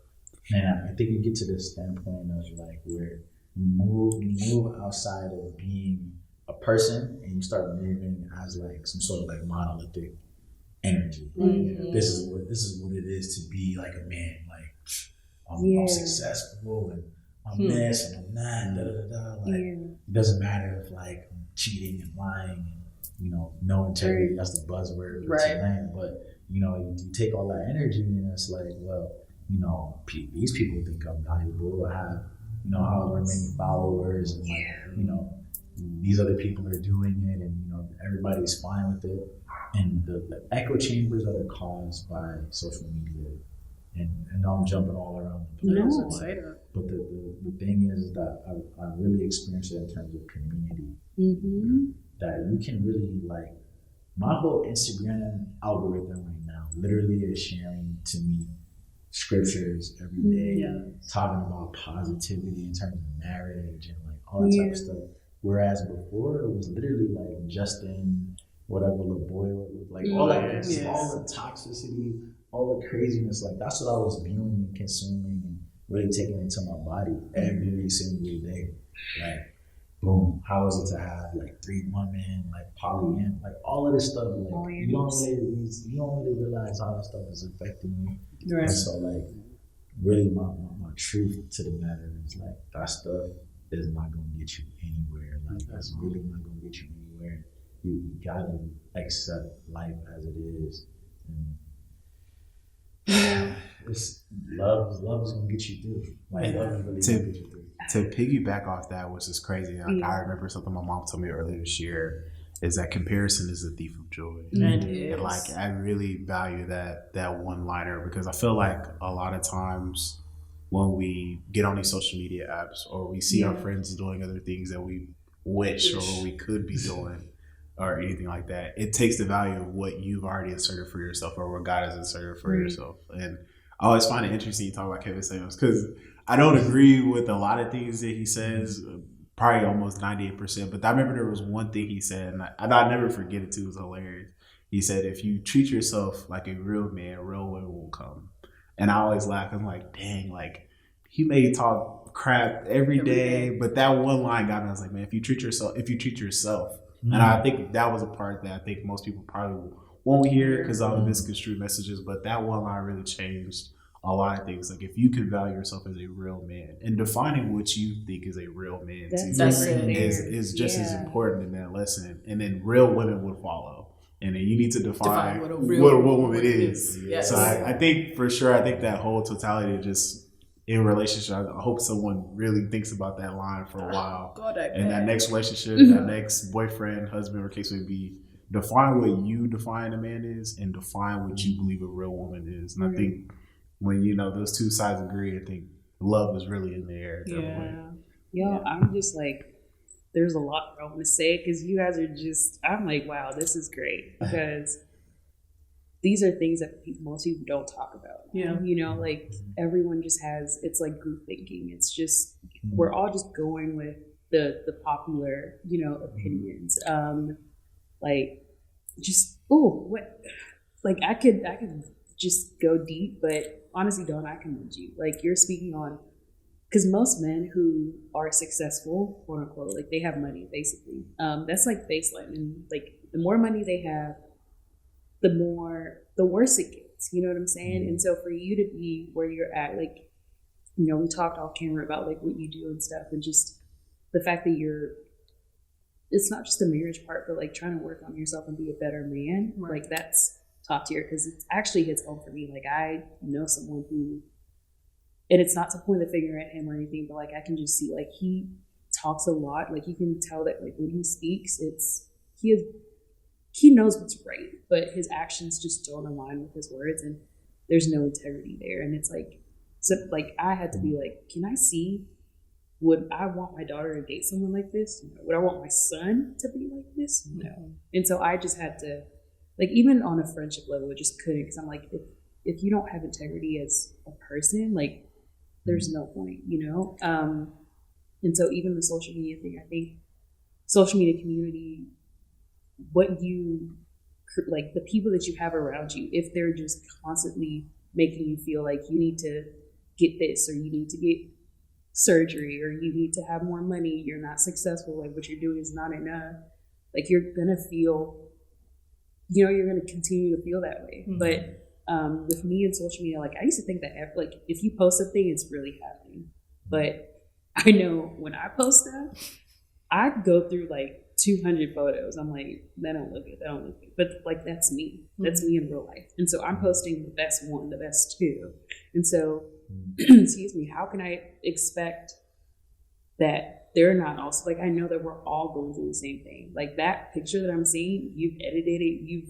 and I think you get to this standpoint of like where you move outside of being a person and you start moving as like some sort of like monolithic energy. Mm-hmm. This is what it is to be like a man. Like I'm successful and I'm this and I'm that. Like it doesn't matter if like I'm cheating and lying and no integrity. That's the buzzword. Right. But you take all that energy and it's like, well, these people think I'm valuable. I have however many followers and like these other people are doing it and everybody's fine with it, and the echo chambers that are caused by social media, and I'm jumping all around the place, but the thing is that I really experienced it in terms of community, that you can really like my whole Instagram algorithm right now literally is sharing to me scriptures every day, talking about positivity in terms of marriage and like all that type of stuff. Whereas before it was literally like Justin, whatever little boy, like all that, all the toxicity, all the craziness. Like that's what I was viewing and consuming and really taking into my body every single day. Like, boom, how is it to have like 3 women, like polyam, like all of this stuff. Like you don't really realize how that stuff is affecting me. Right. And so like, really, my truth to the matter is like that stuff is not gonna get you anywhere. Like that's really not gonna get you anywhere. You gotta accept life as it is. And it's love is gonna get you through. Like love is really gonna get you through. To piggyback off that, which is crazy. Like, I remember something my mom told me earlier this year is that comparison is the thief of joy. And like I really value that one liner because I feel like a lot of times when we get on these social media apps or we see our friends doing other things that we wish or we could be doing or anything like that, it takes the value of what you've already inserted for yourself or what God has inserted for yourself. And I always find it interesting you talk about Kevin Samuels because I don't agree with a lot of things that he says, probably almost 98%. But I remember there was one thing he said, and I'll never forget it too, it was hilarious. He said, if you treat yourself like a real man, real women will come. And I always laugh. I'm like, dang, like he may talk crap every day, but that one line got me. I was like, man, if you treat yourself, and I think that was a part that I think most people probably won't hear because of the misconstrued messages. But that one line really changed a lot of things. Like if you can value yourself as a real man and defining what you think is a real man is just as important in that lesson. And then real women would follow. And then you need to define what a woman is. Yes. So I think for sure, I think that whole totality just in relationship, I hope someone really thinks about that line for a while. And that next relationship, that next boyfriend, husband, or case may be, define what you define a man is and define what you believe a real woman is. And I think when, those two sides agree, I think love is really in the air. I'm just like, there's a lot I want to say because you guys are just, I'm like, wow, this is great because these are things that most people don't talk about. Like everyone just has, it's like group thinking. It's just, we're all just going with the popular, opinions. Like just, I could just go deep, but honestly, Dawn, I commend you. Like you're speaking on, because most men who are successful, quote unquote, like they have money, basically. That's like baseline. And like the more money they have, the worse it gets. You know what I'm saying? And so for you to be where you're at, like, we talked off camera about like what you do and stuff, and just the fact that it's not just the marriage part, but like trying to work on yourself and be a better man. Right. Like that's top tier because it's actually hits home for me. Like I know someone who, and it's not to point the finger at him or anything, but like I can just see like he talks a lot. Like you can tell that like when he speaks, he knows what's right, but his actions just don't align with his words, and there's no integrity there. And it's like, so like I had to be like, can I see? Would I want my daughter to date someone like this? No. Would I want my son to be like this? No. And so I just had to, like, even on a friendship level, it just couldn't, because I'm like, if you don't have integrity as a person, like, there's no point, you know? And so even the social media thing, I think social media community, what you, like the people that you have around you, if they're just constantly making you feel like you need to get this, or you need to get surgery, or you need to have more money, you're not successful, like what you're doing is not enough, like you're gonna feel, you know, you're gonna continue to feel that way. Mm-hmm. But with me and social media, like I used to think that like if you post something, it's really happening. But I know when I post stuff, I go through like 200 photos. I'm like, that don't look good, that don't look good. But like that's me. That's me in real life. And so I'm posting the best one, the best two. And so excuse me, how can I expect that they're not also, like, I know that we're all going through the same thing. Like that picture that I'm seeing, you've edited it, you've,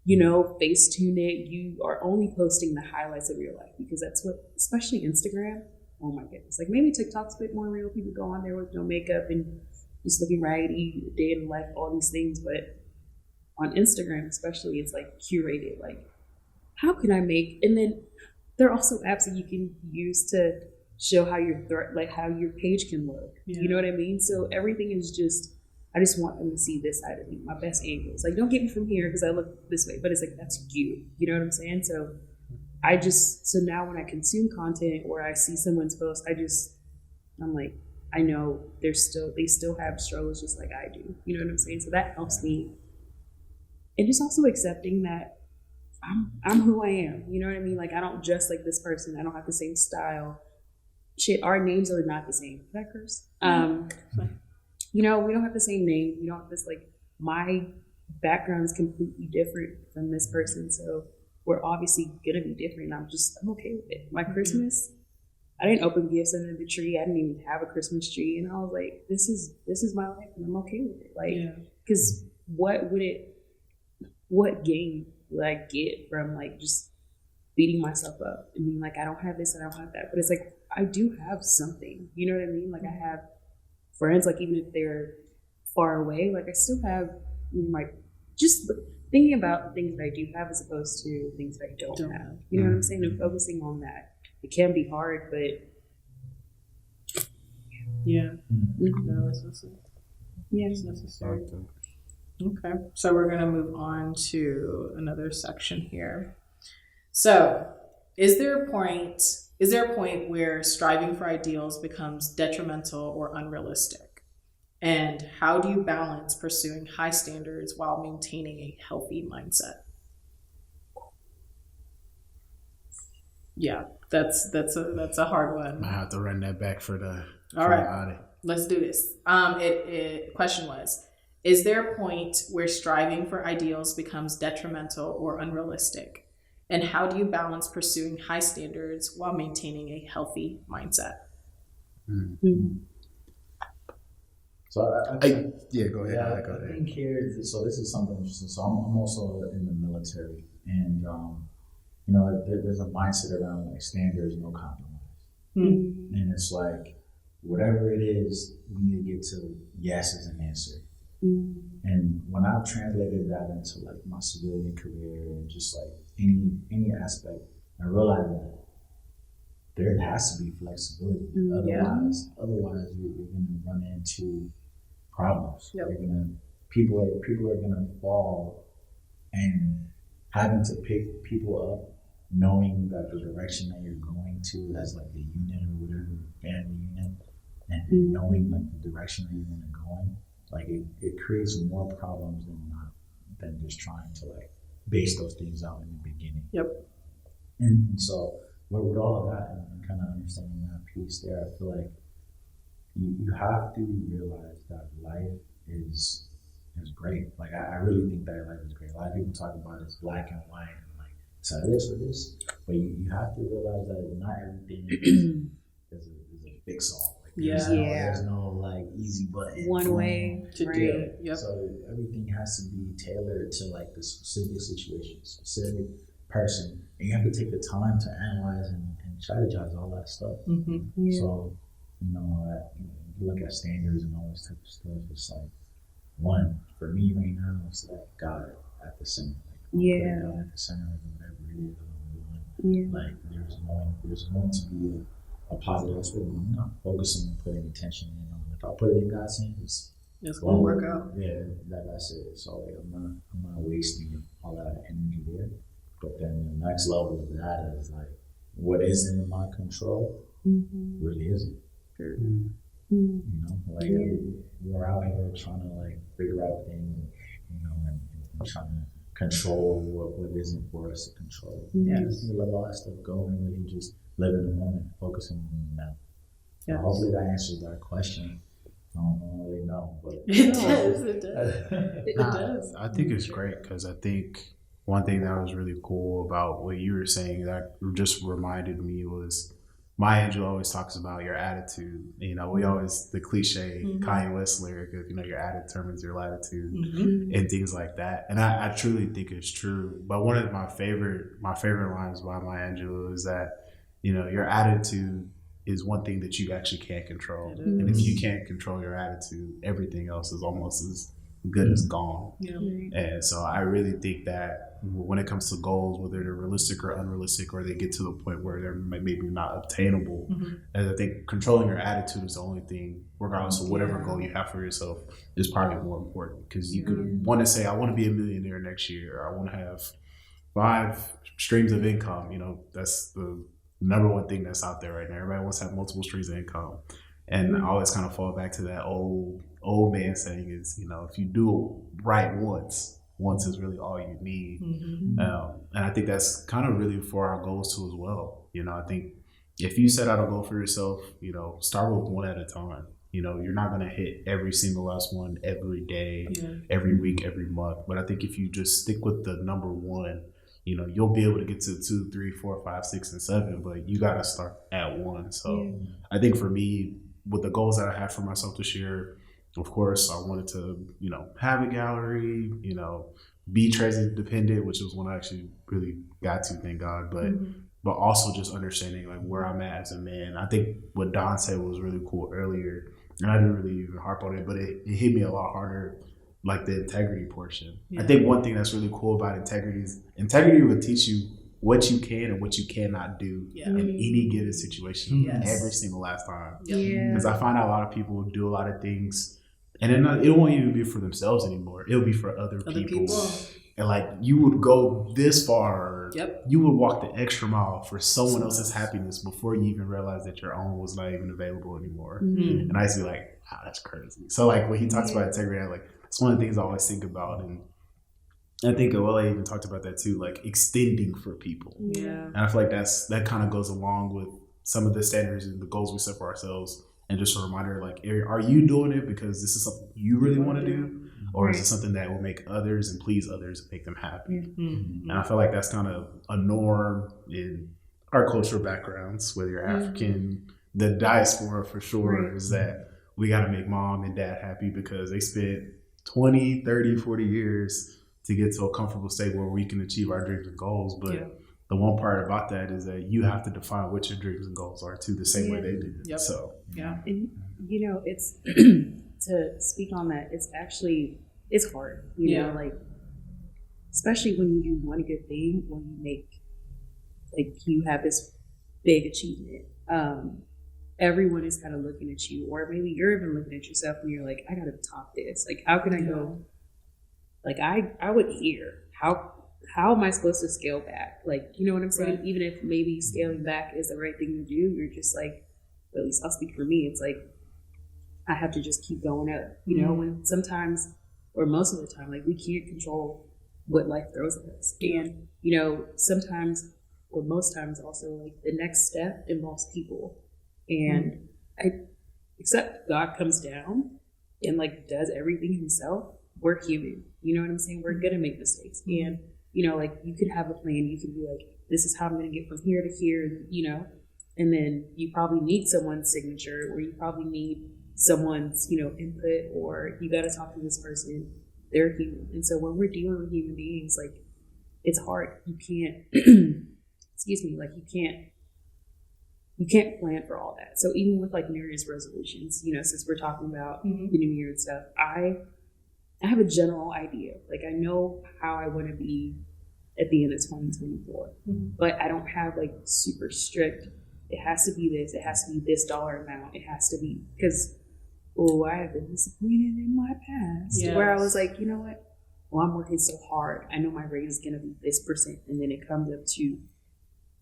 you know, face-tuned it, you are only posting the highlights of your life, because that's what, especially Instagram, oh my goodness. Like maybe TikTok's a bit more real, people go on there with no makeup and just looking raggedy, day in life, all these things. But on Instagram especially, it's like curated, like how can I make, and then there are also apps that you can use to show how your like how your page can look. Yeah. You know what I mean? So everything is just, I just want them to see this side of me, my best angles. Like, don't get me from here because I look this way, but it's like, that's you. You know what I'm saying? So so now when I consume content or I see someone's post, I'm like, I know they still have struggles just like I do. You know what I'm saying? So that helps me. And just also accepting that I'm who I am. You know what I mean? Like I don't dress like this person. I don't have the same style. Shit, our names are not the same. Did I curse? You know, we don't have the same name. We don't have this, like, my background is completely different from this person. So we're obviously gonna be different. I'm okay with it. My Christmas, I didn't open gifts under the tree. I didn't even have a Christmas tree. And I was like, this is my life and I'm okay with it. Like, because what gain would I get from like just beating myself up and being like, I don't have this and I don't have that. But it's like, I do have something, you know what I mean? Like I have friends, like even if they're far away, like I still have just thinking about the things that I do have as opposed to things that I don't have. You know what I'm saying? And focusing on that. It can be hard, but yeah. No, it's necessary. Yeah, it's necessary. Okay. So we're gonna move on to another section here. So is there a point where striving for ideals becomes detrimental or unrealistic? And how do you balance pursuing high standards while maintaining a healthy mindset? Yeah, that's a hard one. I have to run that back for the audit. Let's do this. Question was, is there a point where striving for ideals becomes detrimental or unrealistic? And how do you balance pursuing high standards while maintaining a healthy mindset? Mm-hmm. So go ahead. Go ahead. I think here, so this is something interesting. So I'm also in the military, and you know, there's a mindset around like standards, no compromise, and it's like whatever it is, we need to get to yes as an answer. And when I've translated that into like my civilian career and just like any aspect, I realized that there has to be flexibility. Otherwise you're going to run into problems. Yep. People are going to fall, and having to pick people up, knowing that the direction that you're going to as like the unit or whatever, family unit, and knowing like the direction that you're going to go in, like it creates more problems than just trying to like base those things out in the beginning. Yep. And so with all of that and kind of understanding that piece there, I feel like you have to realize that life is great. Like I really think that life is great. A lot of people talk about it as black and white and like it's this or this, but you have to realize that not everything is a fix all. Yeah. There's no like easy button. One way to right. do it. Yep. So everything has to be tailored to like the specific situation, specific person, and you have to take the time to analyze and strategize all that stuff. Mm-hmm. Yeah. So you look at standards and all this type of stuff. It's like one for me right now. It's like God at the center. Like, Yeah. God at the center of whatever it is that I'm doing. Yeah. Like there's going to be a positive aspect. I'm not focusing on putting attention in. If I put it in God's hands, It's gonna work out. Yeah, that's it. So like I'm not wasting all that energy there. But then the next level of that is like what isn't in my control really isn't. You know, like we're out here trying to like figure out things, and trying to control what isn't for us to control. Yes. You let all that stuff go and really just live in the moment, focusing on the now. Yes. Hopefully that answers that question. I don't really know, but It does. It does. It does. I think it's great because I think one thing that was really cool about what you were saying that just reminded me was Maya Angelou always talks about your attitude. We always, the cliche Kanye West lyric of, your attitude determines your latitude and things like that. And I truly think it's true. But one of my favorite lines by Maya Angelou is that, your attitude is one thing that you actually can't control. And if you can't control your attitude, everything else is almost as good as gone. Yeah. And so I really think that when it comes to goals, whether they're realistic or unrealistic, or they get to the point where they're maybe not obtainable, and I think controlling your attitude is the only thing, regardless of whatever goal you have for yourself, is probably more important. Because you could want to say, I want to be a millionaire next year, or I want to have 5 streams of income. That's the number one thing that's out there right now. Everybody wants to have multiple streams of income. And I always kind of fall back to that old man saying is, if you do it right once is really all you need. And I think that's kind of really for our goals too as well. I think if you set out a goal for yourself, start with one at a time. You're not going to hit every single last one every day, every week, every month. But I think if you just stick with the number one, you'll be able to get to 2, 3, 4, 5, 6, and 7, but you got to start at 1. So I think for me, with the goals that I have for myself this year, of course, I wanted to, have a gallery, be transit dependent, which was when I actually really got to, thank God. But also just understanding like where I'm at as a man. I think what Don said was really cool earlier, and I didn't really even harp on it, but it hit me a lot harder, like the integrity portion. I think one thing that's really cool about integrity is integrity will teach you what you can and what you cannot do in any given situation every single last time. Because I find out a lot of people do a lot of things and it won't even be for themselves anymore. It'll be for other people. And like you would go this far, you would walk the extra mile for someone else's happiness before you even realize that your own was not even available anymore. And I used to be like, wow, that's crazy. So like when he talks about integrity, that's one of the things I always think about. And I think I even talked about that too, like extending for people. And I feel like that kind of goes along with some of the standards and the goals we set for ourselves. And just a reminder, like, are you doing it because this is something you really want to do? Or is it something that will make others and please others and make them happy? And I feel like that's kind of a norm in our cultural backgrounds, whether you're African, the diaspora for sure is that we got to make mom and dad happy because they spent 20, 30, 40 years to get to a comfortable state where we can achieve our dreams and goals. But the one part about that is that you have to define what your dreams and goals are too, the same way they do. So, and it's to speak on that, it's hard, you know, like, especially when you do one good thing, when you make, like, you have this big achievement. Everyone is kind of looking at you, or maybe you're even looking at yourself and you're like, I gotta top this. Like, how can I go? Like, I would hear, how am I supposed to scale back? Like, you know what I'm saying? Even if maybe scaling back is the right thing to do, you're just like, at least I'll speak for me. It's like, I have to just keep going up, you know, when sometimes, or most of the time, like we can't control what life throws at us. And, you know, sometimes, or most times also, like the next step involves people. And except God comes down and like does everything himself, we're human. You know what I'm saying? We're gonna make mistakes. And, you know, like you could have a plan, you could be like, this is how I'm gonna get from here to here, you know, And then you probably need someone's signature, or you probably need someone's, input, or you got to talk to this person. They're human. And so when we're dealing with human beings, like, it's hard. You can't, excuse me, like, you can't plan for all that. So even with like New Year's resolutions, since we're talking about the New Year and stuff, I have a general idea. Like, I know how I want to be at the end of 2024, but I don't have like super strict, it has to be this, it has to be this dollar amount, it has to be, because, I have been disappointed in my past where I was like, you know what? Well, I'm working so hard. I know my rate is going to be this percent. And then it comes up to,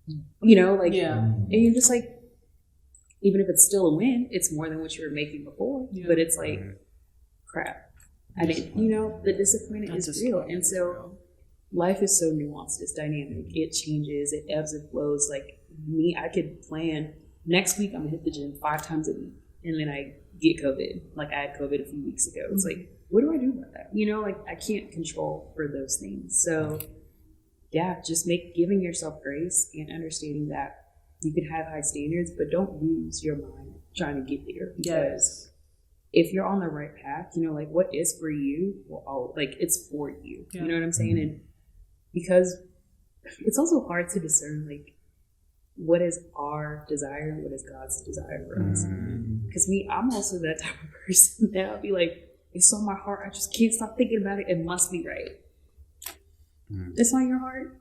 and you're just like, even if it's still a win, it's more than what you were making before. Yeah. But it's like, crap. I didn't, the disappointment is real. And so life is so nuanced. It's dynamic. It changes. It ebbs and flows. Like me, I could plan next week, I'm going to hit the gym 5 times a week. And then I get COVID. Like I had COVID a few weeks ago. It's like, what do I do about that? Like I can't control for those things. So just giving yourself grace and understanding that you can have high standards, but don't lose your mind trying to get there. Because if you're on the right path, like what is for you, it's for you. You know what I'm saying? And because it's also hard to discern like what is our desire and what is God's desire for us. Because I'm also that type of person that I'll be like, it's on my heart, I just can't stop thinking about it. It must be right. It's on your heart.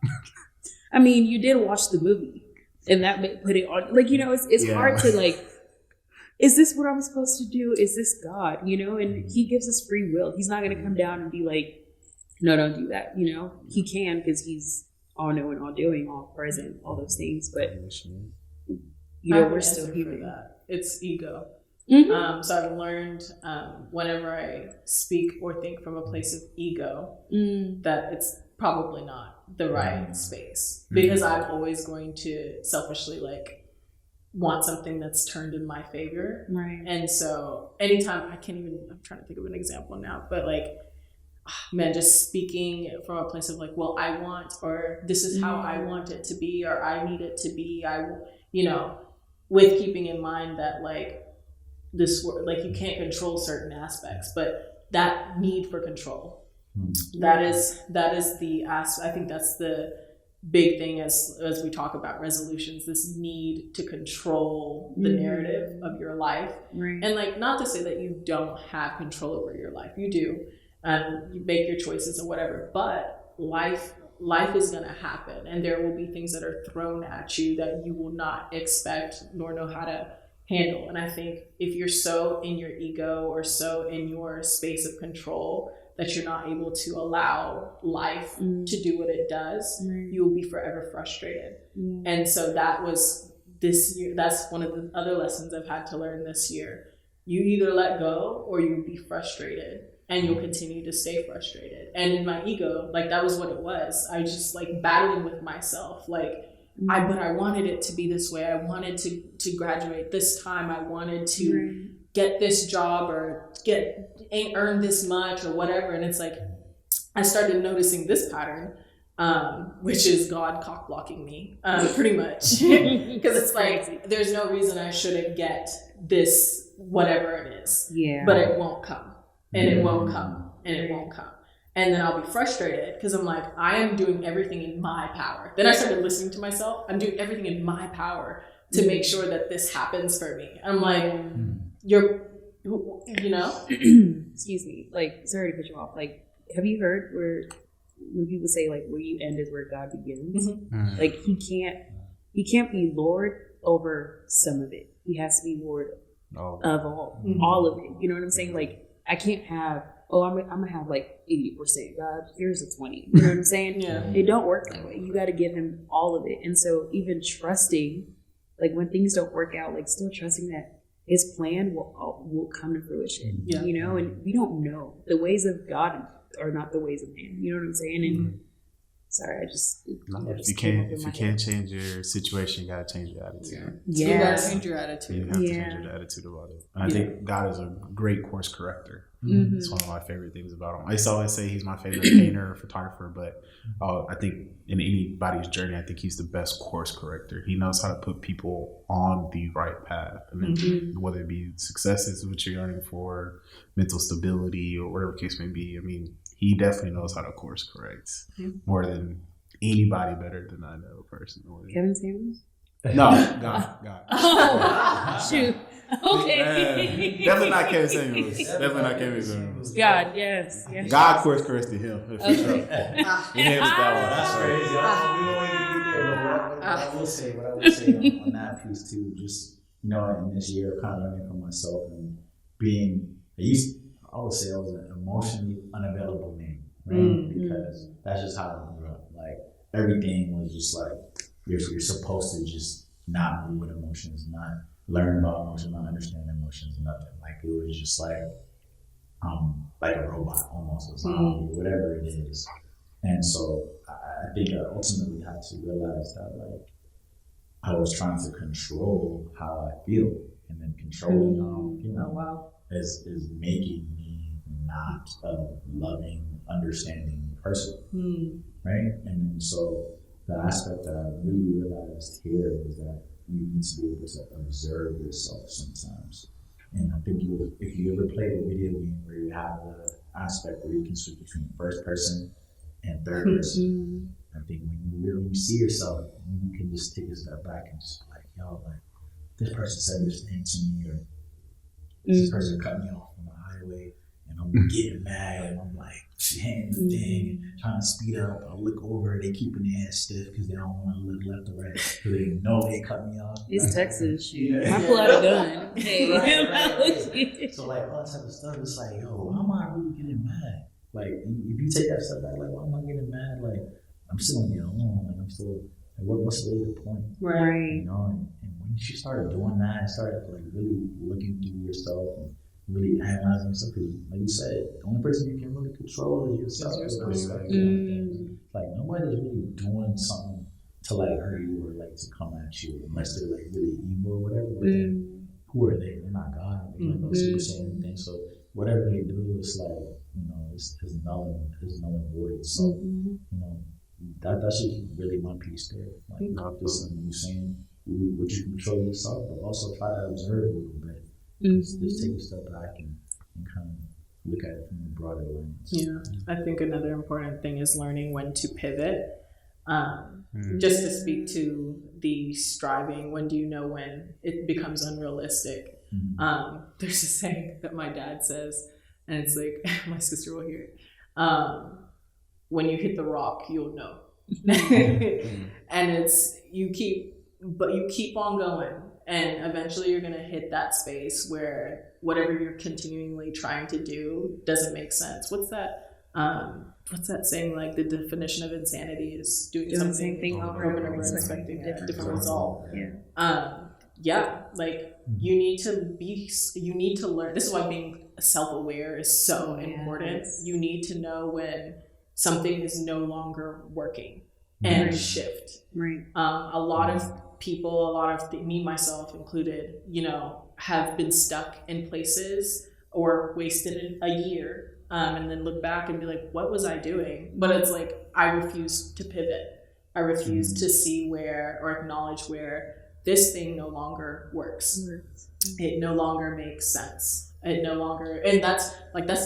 I mean, you did watch the movie, and that put it on. Like, it's hard to like. Is this what I'm supposed to do? Is this God? And He gives us free will. He's not going to come down and be like, no, don't do that. He can, because He's all knowing, all doing, all present, all those things. But we're still human. It's ego. So I've learned whenever I speak or think from a place of ego, that it's probably not the right space, because I'm always going to selfishly like want something that's turned in my favor. Right. And so anytime I'm trying to think of an example now, but like, just speaking from a place of like, well, I want, or this is how I want it to be, or I need it to be, with keeping in mind that like, this like you can't control certain aspects, but that need for control, that is the I think that's the big thing as we talk about resolutions, this need to control the narrative of your life. Right. And like, not to say that you don't have control over your life, you do, you make your choices or whatever, but life is going to happen, and there will be things that are thrown at you that you will not expect nor know how to handle. And I think if you're so in your ego or so in your space of control that you're not able to allow life to do what it does, you will be forever frustrated. And so that was this year, that's one of the other lessons I've had to learn this year. You either let go or you'll be frustrated, and you'll continue to stay frustrated. And in my ego, like that was what it was. I was just like battling with myself, like, but I wanted it to be this way. I wanted to graduate this time. I wanted to get this job or earn this much or whatever. And it's like, I started noticing this pattern, which is God cock blocking me, pretty much. Because it's like, there's no reason I shouldn't get this, whatever it is. Yeah. But it won't come, and it won't come, and it won't come. And then I'll be frustrated because I'm like, I am doing everything in my power. Then I started listening to myself. I'm doing everything in my power to make sure that this happens for me. I'm like, excuse me, like, sorry to cut you off. Like, have you heard when people say like, where you end is where God begins? Like, he can't be Lord over some of it. He has to be Lord of all of it. You know what I'm saying? Like, I can't have, I'm gonna have like 80%. God, here's a 20. You know what I'm saying? It don't work that way. You got to give him all of it. And so even trusting, like when things don't work out, like still trusting that his plan will come to fruition. And we don't know. The ways of God are not the ways of man. You know what I'm saying? And Sorry, I just If you can't change your situation, you gotta change your attitude. You gotta change your attitude. You have to change your attitude about it. And I think God is a great course corrector. Mm-hmm. It's one of my favorite things about him. I used to always say he's my favorite painter or photographer, but I think in anybody's journey, I think he's the best course corrector. He knows how to put people on the right path, and then whether it be successes, which you're yearning for, mental stability, or whatever the case may be. I mean, he definitely knows how to course correct more than anybody better than I know personally. Kevin Samuels? No, God. Oh, shoot. Okay. Man, definitely not Kevin Samuels. Definitely not Kevin Samuels. God, yes. God course corrected him. For sure. He handled that one. That's crazy. What I will say on that piece too, just in this year, kind of learning from myself and being, I would say I was an emotionally unavailable man, right? Because that's just how I grew up. Like everything was just like you're supposed to just not move with emotions, not learn about emotions, not understand emotions, nothing. Like it was just like a robot almost, a zombie, whatever it is. And so I think I ultimately had to realize that like I was trying to control how I feel, and then controlling is making me not a loving, understanding person, right? And then so the aspect that I really realized here is that you need to be able to observe yourself sometimes. And I think if you ever played a video game where you have the aspect where you can switch between first person and third person, I think when you see yourself, you can just take a step back and just be like, yo, like this person said this thing to me, or this person cut me off on the highway, and I'm getting mad, and I'm like hitting the thing, trying to speed up. I look over, they keeping their hands stiff because they don't want to look left or right, because they know they cut me off. It's Texas. I pull out a gun. Hey, right. So like all that type of stuff, it's like, yo, why am I really getting mad? Like if you take that step back, like why am I getting mad? Like I'm still on your own. Like I'm still. Like, what's really the point? Right. And when you started doing that, and started like really looking through yourself and really analyzing yourself, because like you said, the only person you can really control is yourself. Like nobody's really doing something to like hurt you or like to come at you unless they're like really evil or whatever. But then, who are they? They're not God. They're not super saying anything. So whatever they do, it's like it's null and void. So that's just really one piece there. Like not just something you're saying, what you control yourself, but also try to observe a little bit. Just take a step back and kind of look at it from a broader lens. Yeah, I think another important thing is learning when to pivot. Just to speak to the striving, when do you know when it becomes unrealistic? There's a saying that my dad says, and it's like, my sister will hear it. When you hit the rock, you'll know. And it's, you keep on going. And eventually you're going to hit that space where whatever you're continually trying to do doesn't make sense. What's that saying? Like the definition of insanity is doing something the same thing over and over, expecting a different result. Yeah. Like you need to learn. This is why being self-aware is so important. You need to know when something is no longer working and shift. Right. A lot of people, me, myself included, have been stuck in places or wasted a year and then look back and be like, what was I doing? But it's like, I refuse to pivot. I refuse to see where or acknowledge where this thing no longer works. It no longer makes sense. It no longer, and that's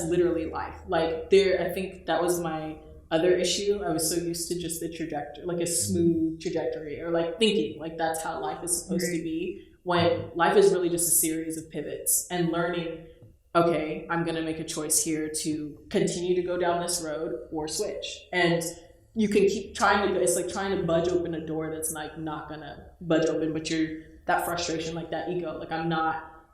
literally life. Like I think that was my other issue. I was so used to just the trajectory, like a smooth trajectory, or like thinking like that's how life is supposed to be, when life is really just a series of pivots and learning, okay, I'm going to make a choice here to continue to go down this road or switch. And you can keep trying to, it's like trying to budge open a door that's like not going to budge open, but that frustration, like that ego, like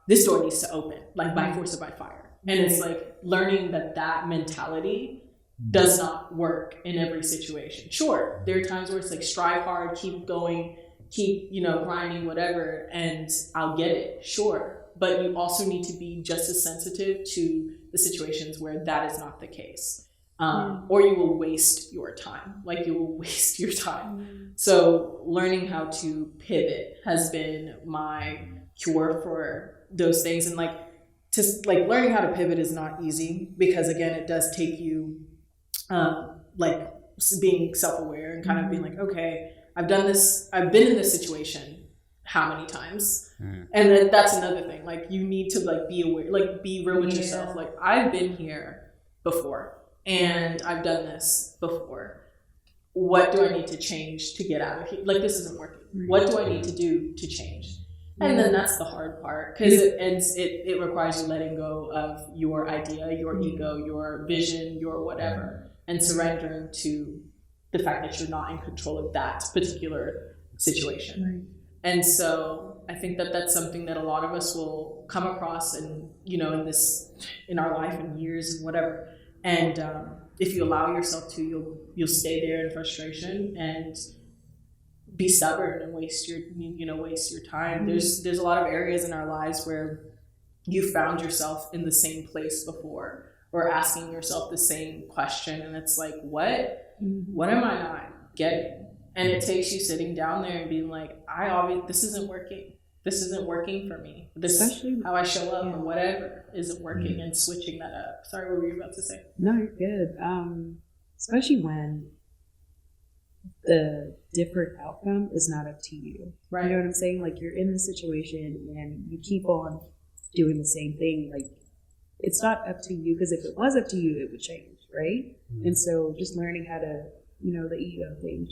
this door needs to open, like by force or by fire. And it's like learning that mentality does not work in every situation. Sure, there are times where it's like strive hard, keep going, keep, grinding, whatever, and I'll get it. Sure. But you also need to be just as sensitive to the situations where that is not the case. or you will waste your time. Like you will waste your time. So learning how to pivot has been my cure for those things. And like learning how to pivot is not easy because again, it does take you like being self-aware and kind of being like, okay, I've done this, I've been in this situation how many times? And then that's another thing. Like you need to like be aware, like be real with yourself. Like I've been here before and I've done this before. What do I need to change to get out of here? Like this isn't working. What do I need to do to change? And then that's the hard part because it requires you letting go of your idea, your ego, your vision, your whatever, and surrendering to the fact that you're not in control of that particular situation. And so I think that that's something that a lot of us will come across and, you know, in our life and years and whatever. And if you allow yourself to, you'll stay there in frustration and be stubborn and waste your time. There's a lot of areas in our lives where you found yourself in the same place before or asking yourself the same question. And it's like, what am I not getting? And it takes you sitting down there and being like, this isn't working. This isn't working for me. Especially how I show up or whatever isn't working and switching that up. Sorry, what were you about to say? No, you're good. Especially when the different outcome is not up to you. Right. You know what I'm saying? Like you're in the situation and you keep on doing the same thing. Like it's not up to you because if it was up to you, it would change, right? And so just learning how to, the ego thing,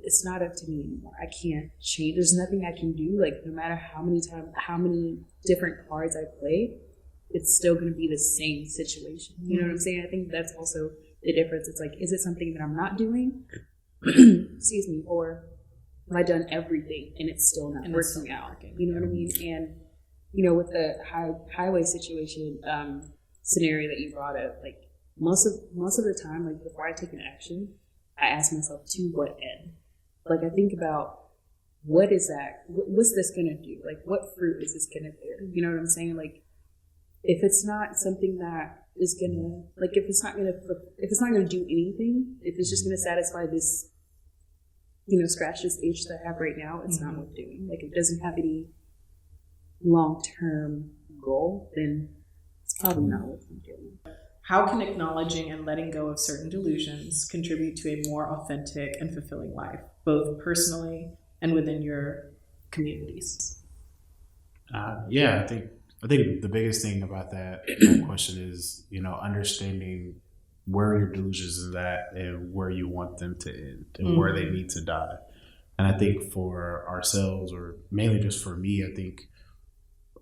it's not up to me anymore. I can't change. There's nothing I can do. Like no matter how many different cards I play, it's still going to be the same situation. You know what I'm saying? I think that's also the difference. It's like, is it something that I'm not doing? Excuse me. Or have I done everything and it's still not working out? You know what I mean? And, with the highway situation scenario that you brought up, like most of the time, like before I take an action, I ask myself to what end? Like I think about what is that? What's this going to do? Like what fruit is this going to bear? You know what I'm saying? Like if it's not something that is going to, like if it's not going to do anything, if it's just going to satisfy this, scratch this itch that I have right now, it's not worth doing. Like if it doesn't have any long-term goal, then it's probably not worth doing. How can acknowledging and letting go of certain delusions contribute to a more authentic and fulfilling life, both personally and within your communities? I think the biggest thing about that question is, understanding where your delusions is at and where you want them to end and where they need to die. And I think for ourselves, or mainly just for me, I think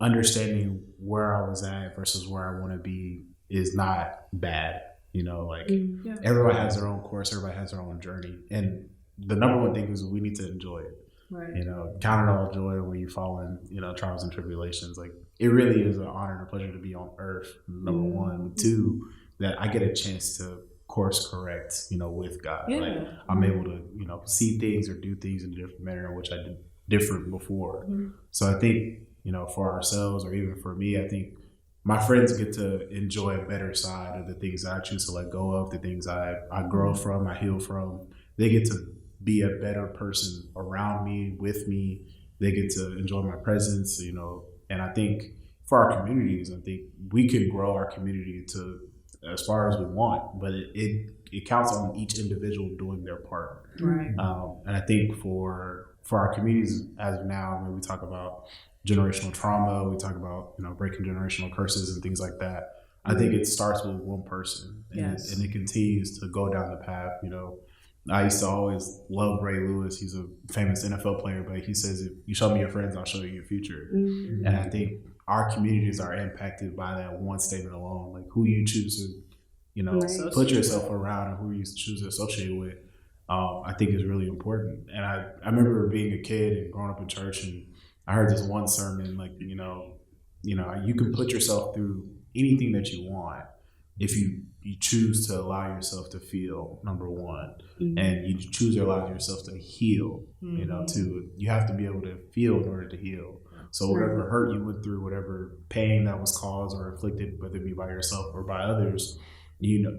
understanding where I was at versus where I want to be is not bad. Everybody has their own course, everybody has their own journey. And the number one thing is we need to enjoy it. Right. Count it all joy when you fall in, trials and tribulations. Like it really is an honor and a pleasure to be on earth, number one. But two, that I get a chance to course correct, with God. Yeah. Like I'm able to, see things or do things in a different manner in which I did different before. So I think, for ourselves or even for me, I think my friends get to enjoy a better side of the things that I choose to let go of, the things I grow from, I heal from. They get to be a better person around me, with me. They get to enjoy my presence, and I think for our communities, I think we can grow our community to as far as we want, but it counts on each individual doing their part. Right. And I think for our communities as of now, when we talk about generational trauma, we talk about, breaking generational curses and things like that. I think it starts with one person and it continues to go down the path. I used to always love Ray Lewis. He's a famous NFL player, but he says, if you show me your friends, I'll show you your future. And I think our communities are impacted by that one statement alone, like who you choose to, put yourself around and who you choose to associate with. I think is really important. And I remember being a kid and growing up in church, and I heard this one sermon, like, you can put yourself through anything that you want if you choose to allow yourself to feel, number one, and you choose to allow yourself to heal, too. You have to be able to feel in order to heal. So whatever hurt you went through, whatever pain that was caused or inflicted, whether it be by yourself or by others,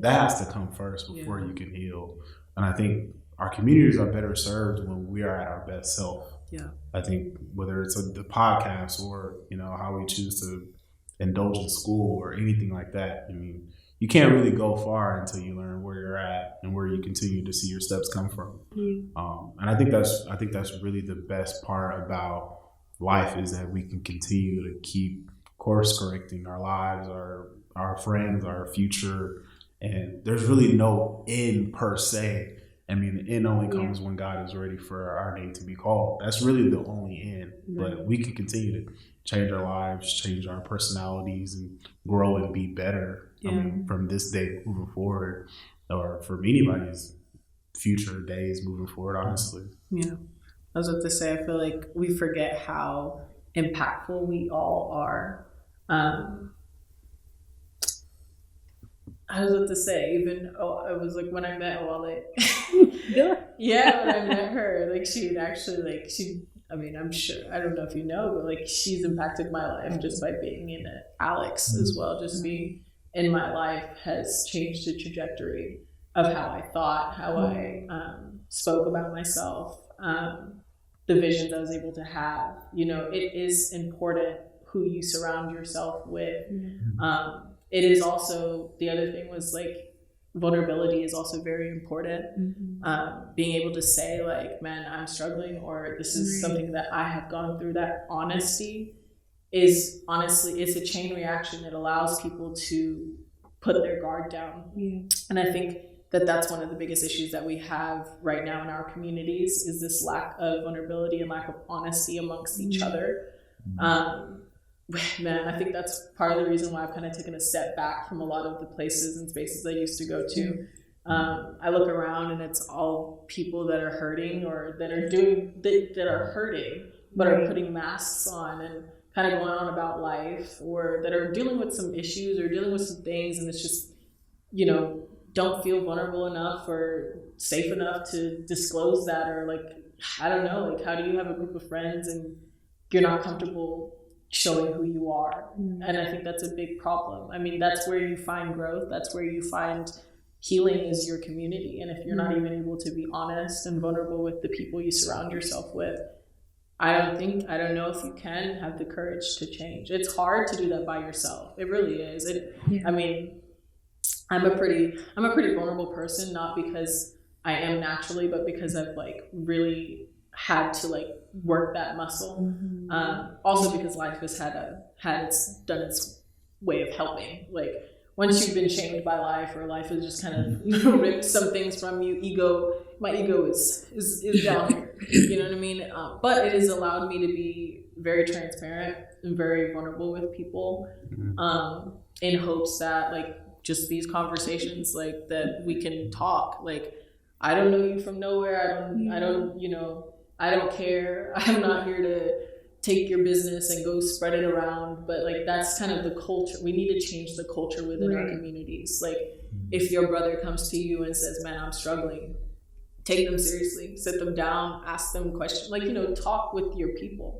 that has to come first before you can heal. And I think our communities are better served when we are at our best self. Yeah. I think whether it's the podcast or, how we choose to indulge in school or anything like that. I mean, you can't really go far until you learn where you're at and where you continue to see your steps come from. And I think that's really the best part about life, is that we can continue to keep course correcting our lives, our friends, our future. And there's really no end per se. I mean, the end only comes when God is ready for our name to be called. That's really the only end. But we can continue to change our lives, change our personalities, and grow and be better. I mean, from this day moving forward, or from anybody's future days moving forward, honestly. Yeah. I was about to say, I feel like we forget how impactful we all are. I was about to say, I was like, when I met Wale, when I met her, like, she would actually, I'm sure, I don't know if you know, but like, she's impacted my life just by being in it. Alex as well, just being in my life has changed the trajectory of how I thought, how I spoke about myself, the visions I was able to have. It is important who you surround yourself with. It is also, the other thing was like, vulnerability is also very important. Being able to say like, man, I'm struggling, or this is something that I have gone through. That honesty is it's a chain reaction. It allows people to put their guard down. And I think that that's one of the biggest issues that we have right now in our communities, is this lack of vulnerability and lack of honesty amongst each other. Man, I think that's part of the reason why I've kind of taken a step back from a lot of the places and spaces I used to go to. I look around and it's all people that are hurting, or that are hurting, but are putting masks on and kind of going on about life, or that are dealing with some issues or dealing with some things. And it's just, don't feel vulnerable enough or safe enough to disclose that, or like, I don't know, like, how do you have a group of friends and you're not comfortable showing who you are? And I think that's a big problem. I mean, that's where you find growth. That's where you find healing, is your community. And if you're not even able to be honest and vulnerable with the people you surround yourself with, I don't know if you can have the courage to change. It's hard to do that by yourself. It really is. I mean, I'm a pretty vulnerable person, not because I am naturally, but because I've like really had to like work that muscle. Also because life has done its way of helping. Like, once you've been shamed by life, or life has just kind of ripped some things from you, my ego is down here. You know what I mean? But it has allowed me to be very transparent and very vulnerable with people, in hopes that like, just these conversations, like, that we can talk. Like, I don't know you from nowhere. I don't care. I'm not here to take your business and go spread it around. But like, that's kind of the culture. We need to change the culture within our communities. Like, if your brother comes to you and says, man, I'm struggling, take them seriously, sit them down, ask them questions, like, talk with your people.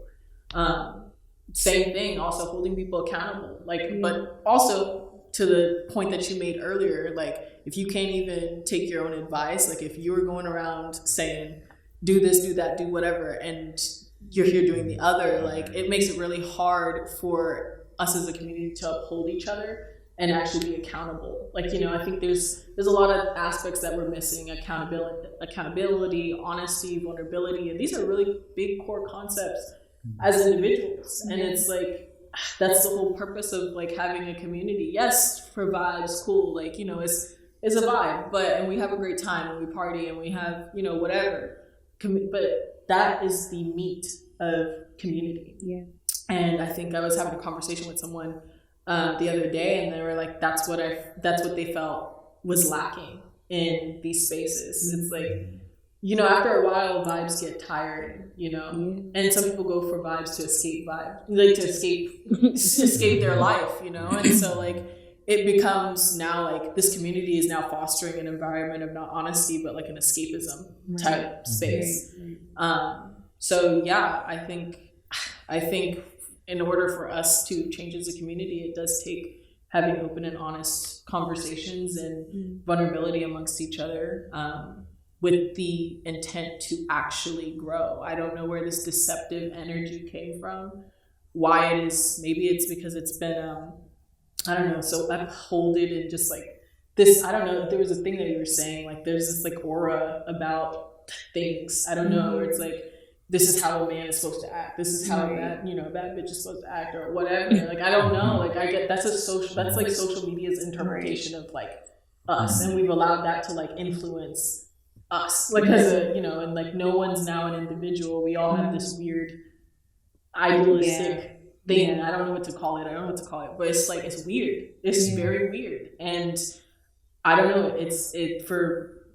Same thing, also holding people accountable. Like, but also to the point that you made earlier, like, if you can't even take your own advice, like, if you were going around saying, do this, do that, do whatever, and you're here doing the other, like, it makes it really hard for us as a community to uphold each other and actually be accountable. Like, I think there's a lot of aspects that we're missing: accountability, honesty, vulnerability, and these are really big core concepts as individuals. And it's like, that's the whole purpose of like having a community. Yes, for vibes, cool, like, it's a vibe, and we have a great time and we party and we have, whatever. But that is the meat of community. And I think I was having a conversation with someone the other day, and they were like, that's what they felt was lacking in these spaces. It's like, after a while, vibes get tiring, and some people go for vibes to escape escape their life, and so like, it becomes now like, this community is now fostering an environment of not honesty, but like an escapism type space. So yeah, I think in order for us to change as a community, it does take having open and honest conversations and vulnerability amongst each other, with the intent to actually grow. I don't know where this deceptive energy came from, why it is. Maybe it's because it's been, I don't know, so upholded and just like this, I don't know, there was a thing that you were saying, like there's this like aura about things, I don't know, where it's like, this is how a man is supposed to act, this is how a bad bitch is supposed to act, or whatever. Like, I don't know, like I get, that's like social media's interpretation of like us, and we've allowed that to like influence us, like as a, and like no one's now an individual, we all have this weird idealistic thing. I don't know what to call it, but it's like, it's weird, it's very weird. And I don't know,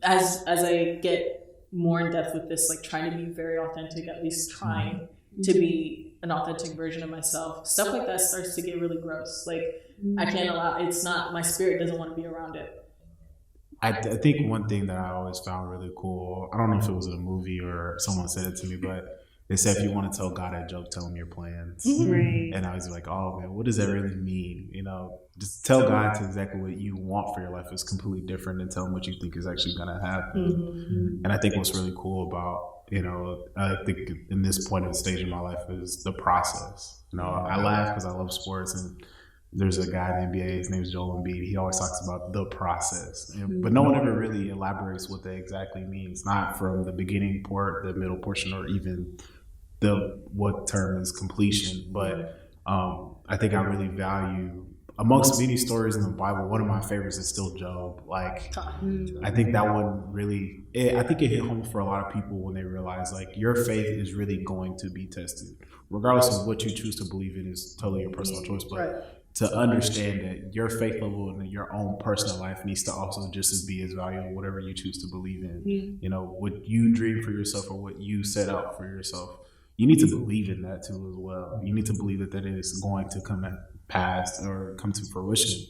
as I get more in depth with this, like trying to be very authentic, at least trying to be an authentic version of myself, stuff like that starts to get really gross. Like, I can't allow, it's not, my spirit doesn't want to be around it. I think one thing that I always found really cool, I don't know if it was in a movie or someone said it to me, but they said, if you want to tell God a joke, tell him your plans. Right. And I was like, oh man, what does that really mean? Just tell God to exactly what you want for your life is completely different than tell him what you think is actually going to happen. And I think what's really cool about, I think in this point of the stage in my life is the process. I laugh because I love sports, and there's a guy in the NBA, his name is Joel Embiid. He always talks about the process, but no one ever really elaborates what that exactly means. Not from the beginning part, the middle portion, or even what term is completion. But I think I really value, amongst many stories in the Bible, one of my favorites is still Job. Like, I think that one really, I think it hit home for a lot of people when they realize like your faith is really going to be tested, regardless of what you choose to believe in is totally your personal choice. But to understand that your faith level in your own personal life needs to also just as be as valuable, whatever you choose to believe in. What you dream for yourself or what you set out for yourself, you need to believe in that too as well. You need to believe that is going to come past or come to fruition.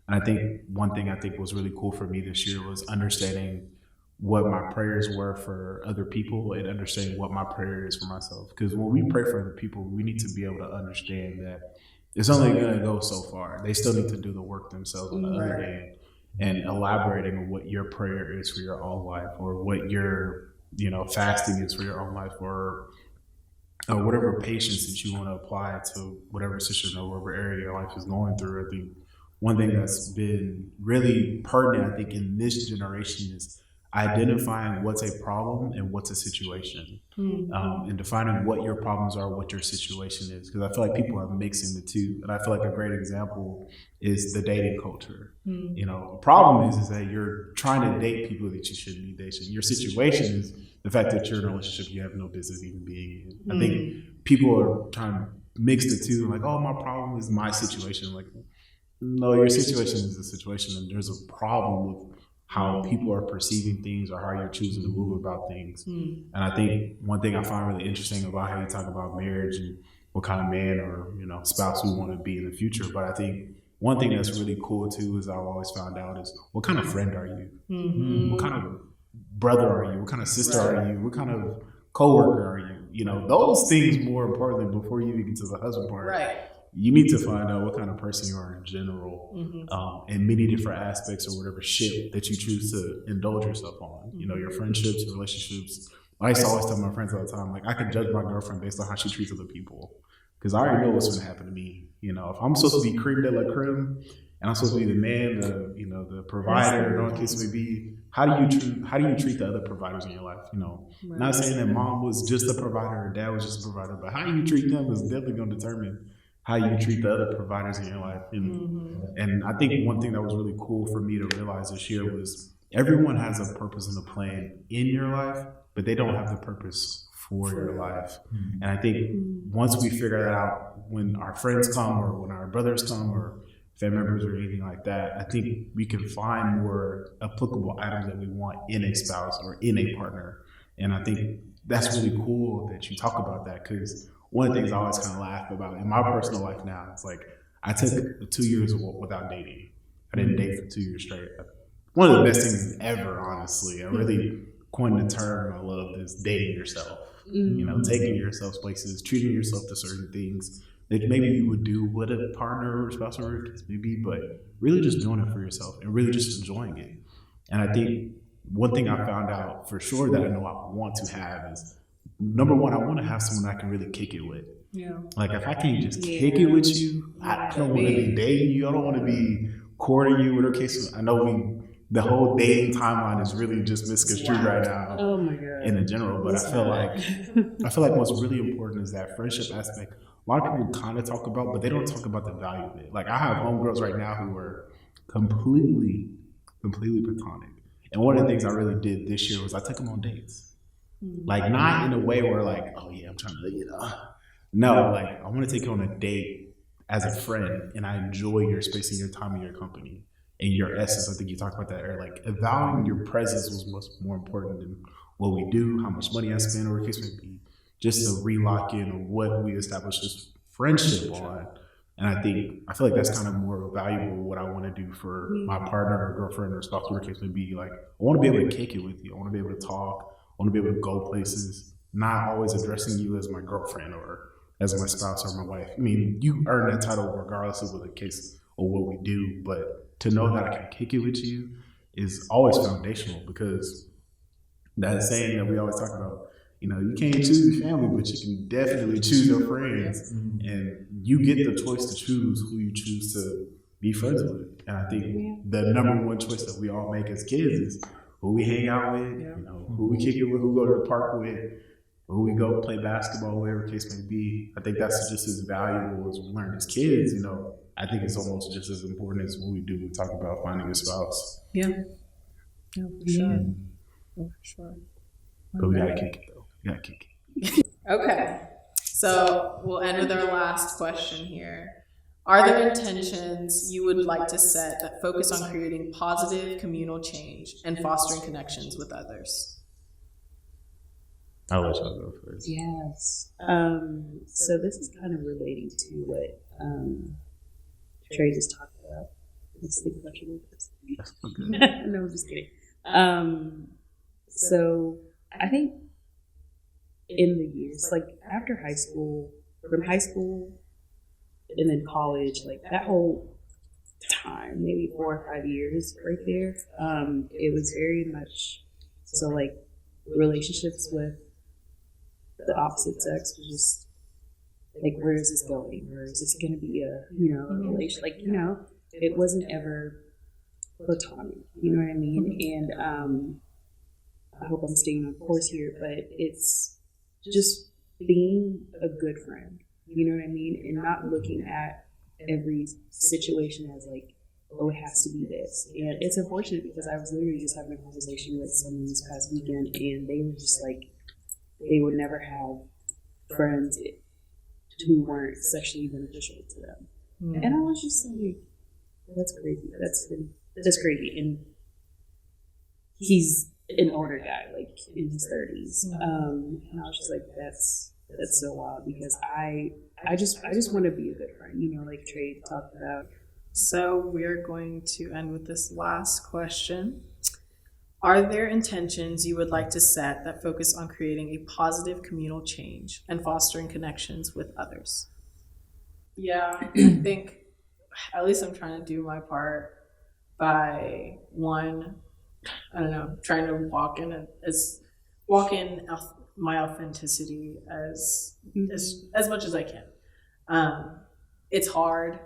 And I think one thing I think was really cool for me this year was understanding what my prayers were for other people and understanding what my prayer is for myself. Because when we pray for other people, we need to be able to understand that it's only going to go so far. They still need to do the work themselves on the other hand, and elaborating on what your prayer is for your own life, or what your fasting is for your own life, or whatever patience that you want to apply to whatever situation or whatever area your life is going through. I think one thing that's been really pertinent, I think, in this generation is identifying what's a problem and what's a situation, and defining what your problems are, what your situation is. Because I feel like people are mixing the two. And I feel like a great example is the dating culture. The problem is that you're trying to date people that you shouldn't be dating. Your situation is the fact that you're in a relationship you have no business even being in. I think people are trying to mix the two, like, oh, my problem is my situation. Like, no, your situation is the situation, and there's a problem with how people are perceiving things or how you're choosing to move about things. And I think one thing I find really interesting about how you talk about marriage and what kind of man or spouse we want to be in the future. But I think one thing that's really cool too is I've always found out is, what kind of friend are you? What kind of brother are you? What kind of sister are you? What kind of coworker are you? Those things more importantly before you even get to the husband part. Right. You need to find out what kind of person you are in general, in many different aspects or whatever shit that you choose to indulge yourself on. Your friendships, relationships. I used to always tell my friends all the time, like, I can judge my girlfriend based on how she treats other people, because I already know what's going to happen to me. If I'm supposed to be creme de la creme and I'm supposed to be the man, the provider, and all case may be, how do you treat the other providers in your life? Not saying that mom was just a provider or dad was just a provider, but how you treat them is definitely going to determine how you treat the other providers in your life. And I think one thing that was really cool for me to realize this year was everyone has a purpose and a plan in your life, but they don't have the purpose for your life. And I think once we figure that out, when our friends come or when our brothers come or family members or anything like that, I think we can find more applicable items that we want in a spouse or in a partner. And I think that's really cool that you talk about that, because one of the things I always kind of laugh about in my personal life now, it's like, I took 2 years without dating. I didn't date for 2 years straight. One of the best things ever, honestly. I really coined the term I love is dating yourself. Taking yourself places, treating yourself to certain things, that maybe you would do with a partner or spouse or maybe, but really just doing it for yourself and really just enjoying it. And I think one thing I found out for sure that I know I want to have is, number one, I want to have someone I can really kick it with. Yeah. Like if I can't just kick it with you, I don't want to be dating you. I don't want to be courting you. Whatever case, I know the whole dating timeline is really just misconstrued right now. Oh my god. In the general, but I feel like what's really important is that friendship aspect. A lot of people kind of talk about, but they don't talk about the value of it. Like I have homegirls right now who are completely platonic. And one of the things I really did this year was I took them on dates. Like not in a way where like, oh yeah, I'm trying to, no, like I want to take you on a date as a friend and I enjoy your space and your time and your company and your essence. I think you talked about that earlier. Like valuing your presence was much more important than what we do, how much money I spend, or the case may be, just to relock in on what we established this friendship on. And I feel like that's kind of more valuable what I want to do for my partner or girlfriend or spouse, whatever the case may be. Like I want to be able to kick it with you. I want to be able to talk. I want to be able to go places, not always addressing you as my girlfriend or as my spouse or my wife. I mean, you earn that title regardless of what the case or what we do, but to know that I can kick it with you is always foundational, because that saying that we always talk about, you can't choose your family, but you can definitely choose your friends. And you get the choice to choose who you choose to be friends with. And I think the number one choice that we all make as kids is who we hang out with, who we kick it with, who we go to the park with, who we go play basketball, whatever the case may be. I think that's just as valuable as we learned as kids. I think it's almost just as important as what we do. We talk about finding a spouse. Yeah. No, for sure. For sure. But we gotta kick it though. We gotta kick it. Okay. So we'll end with our last question here. Are there intentions you would like to set that focus on creating positive communal change and fostering connections with others? I'll let y'all go first. Yes. So this is kind of relating to what Trey just talked about. Let's think about your words. No, I'm just kidding. So I think in the years, like after high school, from high school and then college, like that whole time, maybe 4 or 5 years right there, it was very much so like relationships with the opposite sex was just like, where is this going? Where is this going to be a relation? Like, it wasn't ever platonic, you know what I mean? And I hope I'm staying on course here, but it's just being a good friend, you know what I mean? And not looking at every situation as like, oh, it has to be this. And it's unfortunate because I was literally just having a conversation with someone this past weekend, and they were just like, they would never have friends who weren't sexually beneficial to them. Mm. And I was just like, that's crazy. That's crazy. And he's an older guy, like in his 30s. And I was just like, that's so wild, because I just want to be a good friend, like Trey talked about. So we're going to end with this last question. Are there intentions you would like to set that focus on creating a positive communal change and fostering connections with others? Yeah, I think at least I'm trying to do my part by trying to walk in my authenticity as much as I can. It's hard.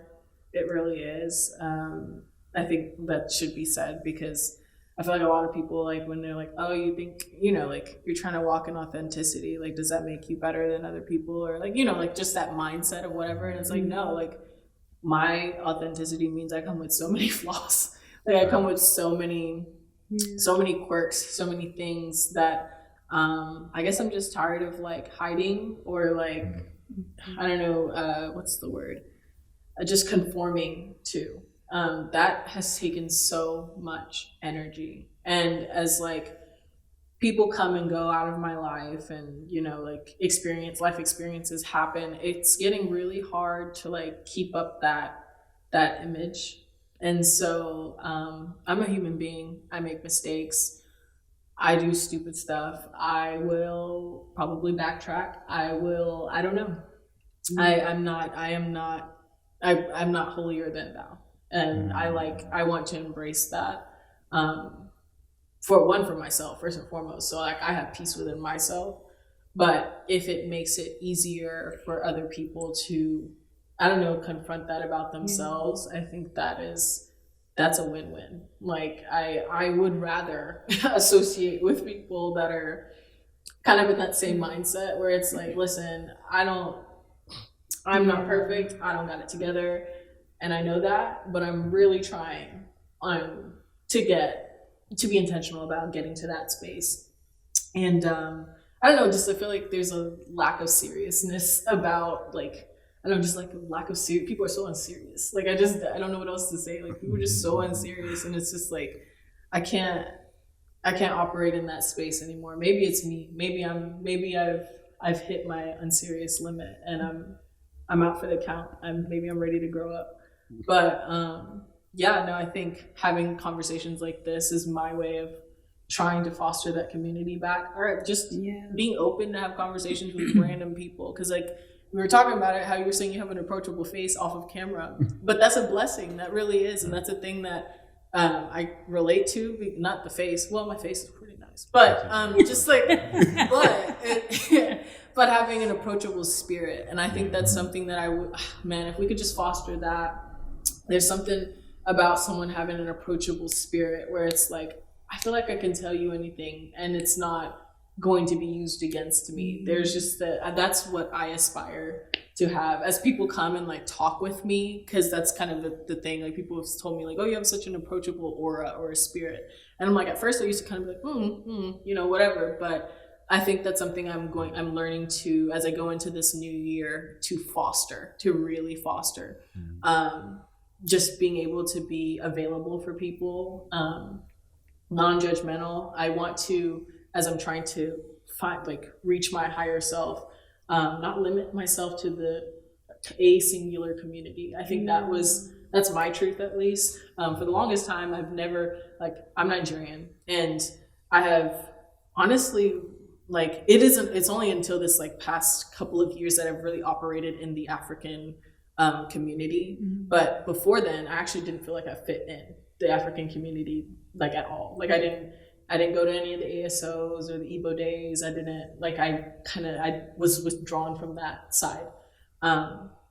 It really is. I think that should be said, because I feel like a lot of people, like when they're like, oh, you think, like you're trying to walk in authenticity, like, does that make you better than other people? Or like, like just that mindset of whatever. And it's like, no, like my authenticity means I come with so many flaws. Like I come with so many quirks, so many things that I guess I'm just tired of like hiding, or like, I don't know, what's the word? Just conforming to. That has taken so much energy. And as like people come and go out of my life, and like life experiences happen, it's getting really hard to like keep up that image. And so I'm a human being. I make mistakes. I do stupid stuff. I will probably backtrack. I don't know. I'm not holier than thou. And I want to embrace that. For myself, first and foremost. So like I have peace within myself. But if it makes it easier for other people to, I don't know, confront that about themselves, I think that's a win-win. Like I would rather associate with people that are kind of in that same mindset where it's like, listen, I'm not perfect. I don't got it together. And I know that, but I'm really trying to be intentional about getting to that space. And I don't know, just I feel like there's a lack of seriousness about like, I don't know, just like a lack of serious. People are so unserious. Like I don't know what else to say. Like people are just so unserious, and it's just like I can't operate in that space anymore. Maybe it's me. Maybe I've hit my unserious limit, and I'm out for the count. Maybe I'm ready to grow up. But yeah, no, I think having conversations like this is my way of trying to foster that community back, or just being open to have conversations with random people. Because like we were talking about it, how you were saying you have an approachable face off of camera, but that's a blessing. That really is, and that's a thing that I relate to. Not the face. Well, my face is pretty nice, but just like, but having an approachable spirit, and I think that's something that if we could just foster that. There's something about someone having an approachable spirit where it's like, I feel like I can tell you anything and it's not going to be used against me. There's just that's what I aspire to have as people come and like talk with me, because that's kind of the thing. Like people have told me like, oh, you have such an approachable aura or a spirit. And I'm like, at first I used to kind of be like, whatever. But I think that's something I'm learning to, as I go into this new year, to really foster. Just being able to be available for people, non-judgmental. I want to, as I'm trying to reach my higher self, not limit myself to a singular community. I think that's my truth, at least. For the longest time, I've never, I'm Nigerian, and I have honestly, it's only until this past couple of years that I've really operated in the African community. But before then, I actually didn't feel like I fit in the African community at all. I didn't go to any of the ASOs or the Igbo days. I didn't I was withdrawn from that side.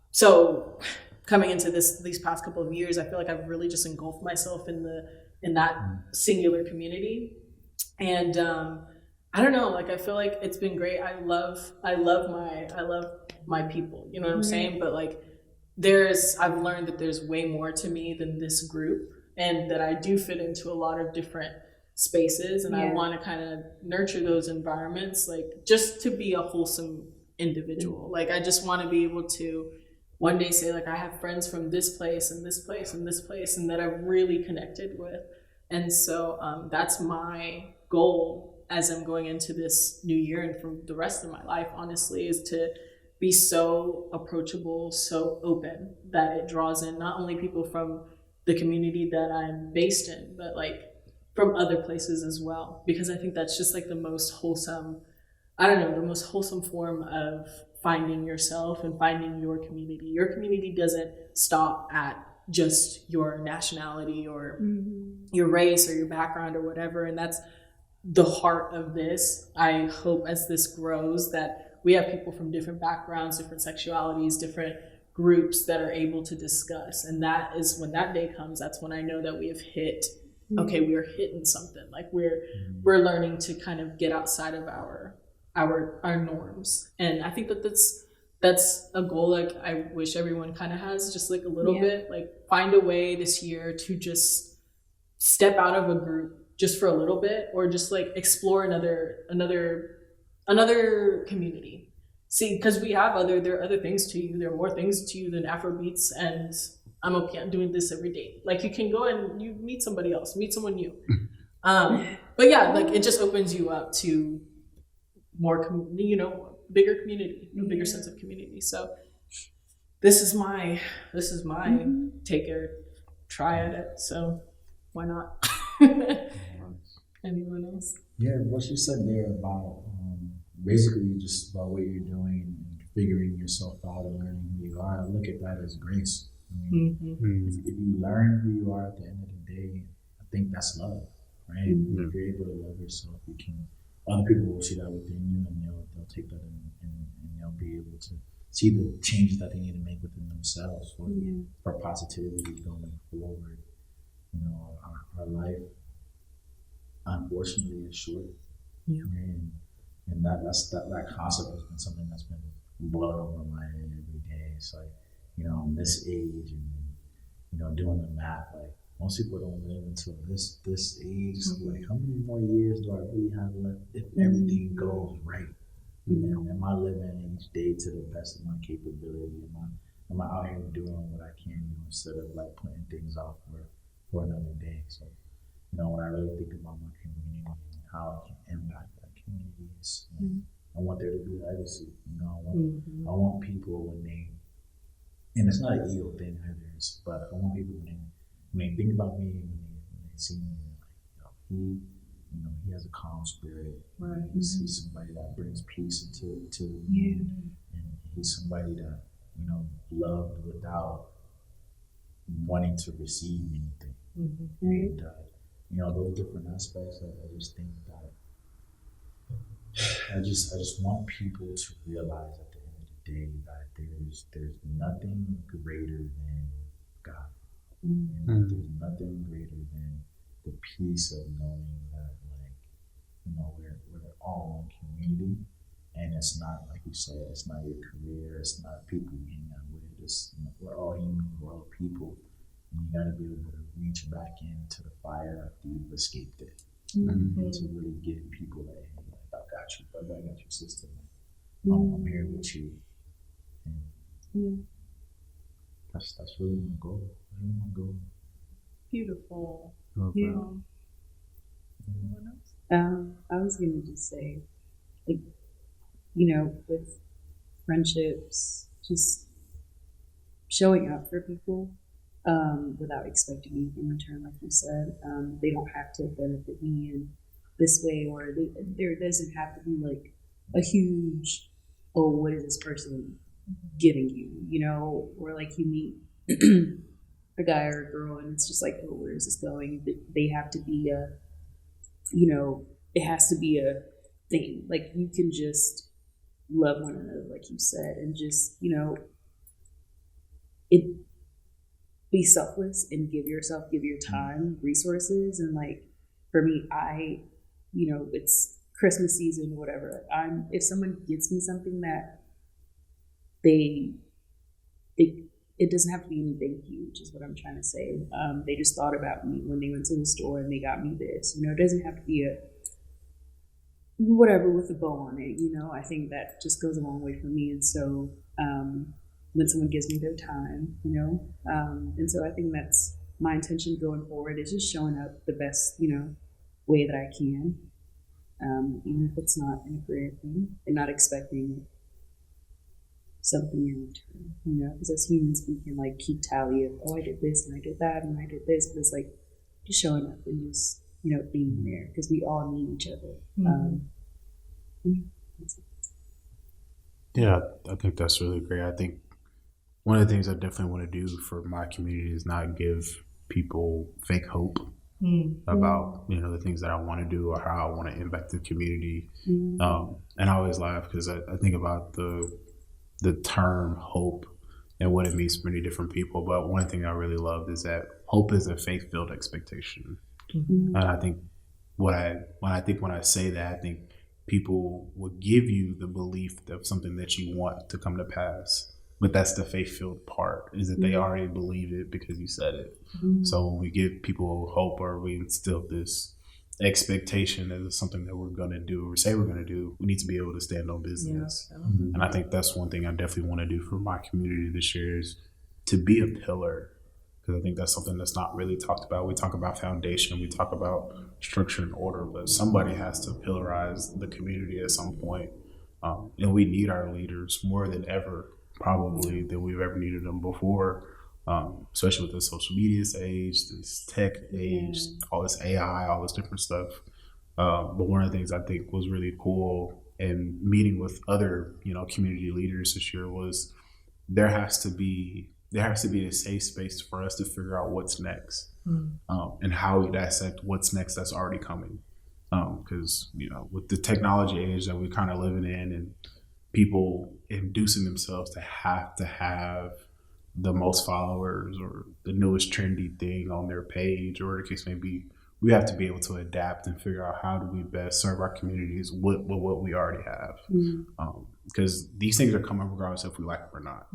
So coming into these past couple of years, I feel like I've really just engulfed myself in that singular community. And I don't know, I feel like it's been great. I love my people, you know what I'm saying? But I've learned that there's way more to me than this group, and that I do fit into a lot of different spaces, and I want to kind of nurture those environments, just to be a wholesome individual. I just want to be able to one day say I have friends from this place and this place and this place, and that I've really connected with. And so that's my goal as I'm going into this new year, and for the rest of my life, honestly, is to be so approachable, so open, that it draws in not only people from the community that I'm based in, but from other places as well. Because I think that's just the most wholesome, the most wholesome form of finding yourself and finding your community. Your community doesn't stop at just your nationality or your race or your background or whatever. And that's the heart of this. I hope as this grows that we have people from different backgrounds, different sexualities, different groups that are able to discuss. And that is when that day comes, that's when I know that we have hit, okay, we are hitting something. We're learning to kind of get outside of our norms. And I think that's a goal I wish everyone kind of has, just a little bit, find a way this year to just step out of a group just for a little bit, or just explore another community. See, because there are other things to you. There are more things to you than Afrobeats, and I'm okay. I'm doing this every day. You can go and you meet somebody else, meet someone new. But yeah, it just opens you up to more, bigger community, a bigger sense of community. So this is my take or try at it. So why not? Anyone else? Yeah, what you said there about basically just about what you're doing and figuring yourself out and learning who you are, I look at that as grace. I mean, Mm-hmm. if you learn who you are at the end of the day, I think that's love, right? If you're able to love yourself, you can. Other people will see that within you, and they'll take that and they'll be able to see the changes that they need to make within themselves for positivity going forward. You know, our life, unfortunately, is short. Yeah. And that concept has been something that's been blowing over my head every day. It's like, you know, in this age and, you know, doing the math, like most people don't live until this age. So like, how many more years do I really have left if everything goes right? Am I living each day to the best of my capability? Am I out here doing what I can do instead of like putting things off for another day? So, you know, when I really think about my community and how I can impact that community, I want there to be legacy. You know, I want people when they, and it's not an ego thing either, but I want people when they think about me, when they see me, like, he has a calm spirit. Right. He's somebody that brings peace into the world, and he's somebody that, you know, loved without wanting to receive anything. And you know, those different aspects. I just think that I just want people to realize at the end of the day that there's nothing greater than God. And there's nothing greater than the peace of knowing that, like, you know, we're all one community, and it's not, like you said, it's not your career, it's not people you hang out with. It's, you know, we're all human, we're all people, and you got to be able to reach back into the fire after you've escaped it, and to really give people that, hey, like, I got you, brother, I got your sister, I'm here with you, and that's really my goal. Beautiful. Okay. Yeah. Anyone else? I was gonna just say, like, you know, with friendships, just showing up for people without expecting anything in return, like you said. They don't have to benefit me in this way, or there doesn't have to be like a huge, oh, what is this person giving you, you know, or like you meet a guy or a girl and it's just like, oh, where is this going? They have to be a, you know, it has to be a thing. Like, you can just love one another, like you said, and just, you know, be selfless and give your time, resources. And like, for me, you know, it's Christmas season, whatever. If someone gets me something that it doesn't have to be anything huge, is what I'm trying to say. They just thought about me when they went to the store and they got me this. You know, it doesn't have to be a whatever with a bow on it. You know, I think that just goes a long way for me. And so when someone gives me their time, you know, and so I think that's my intention going forward, is just showing up the best, you know, way that I can, even if it's not in a career thing, and not expecting something in return, you know, because as humans we can like keep tally of, oh, I did this and I did that and I did this, but it's like just showing up and just, you know, being there, because we all need each other. Yeah, I think that's really great. I think one of the things I definitely want to do for my community is not give people fake hope about, you know, the things that I want to do or how I want to impact the community. And I always laugh because I think about the term hope and what it means for many different people. But one thing I really love is that hope is a faith-filled expectation. And I think when I say that, I think people will give you the belief of something that you want to come to pass. But that's the faith-filled part, is that they already believe it because you said it. So when we give people hope, or we instill this expectation that it's something that we're going to do or say we're going to do, we need to be able to stand on business. And I think that's one thing I definitely want to do for my community this year, is to be a pillar, because I think that's something that's not really talked about. We talk about foundation, we talk about structure and order, but somebody has to pillarize the community at some point. And we need our leaders more than ever, probably, than we've ever needed them before. Especially with the social media age, this tech age, all this AI, all this different stuff. But one of the things I think was really cool and meeting with other, community leaders this year was there has to be a safe space for us to figure out what's next, and how we dissect what's next that's already coming. Because with the technology age that we're kind of living in, and people inducing themselves to have the most followers or the newest trendy thing on their page, or whatever the case may be, we have to be able to adapt and figure out how do we best serve our communities with what we already have. Because these things are coming regardless if we like them or not.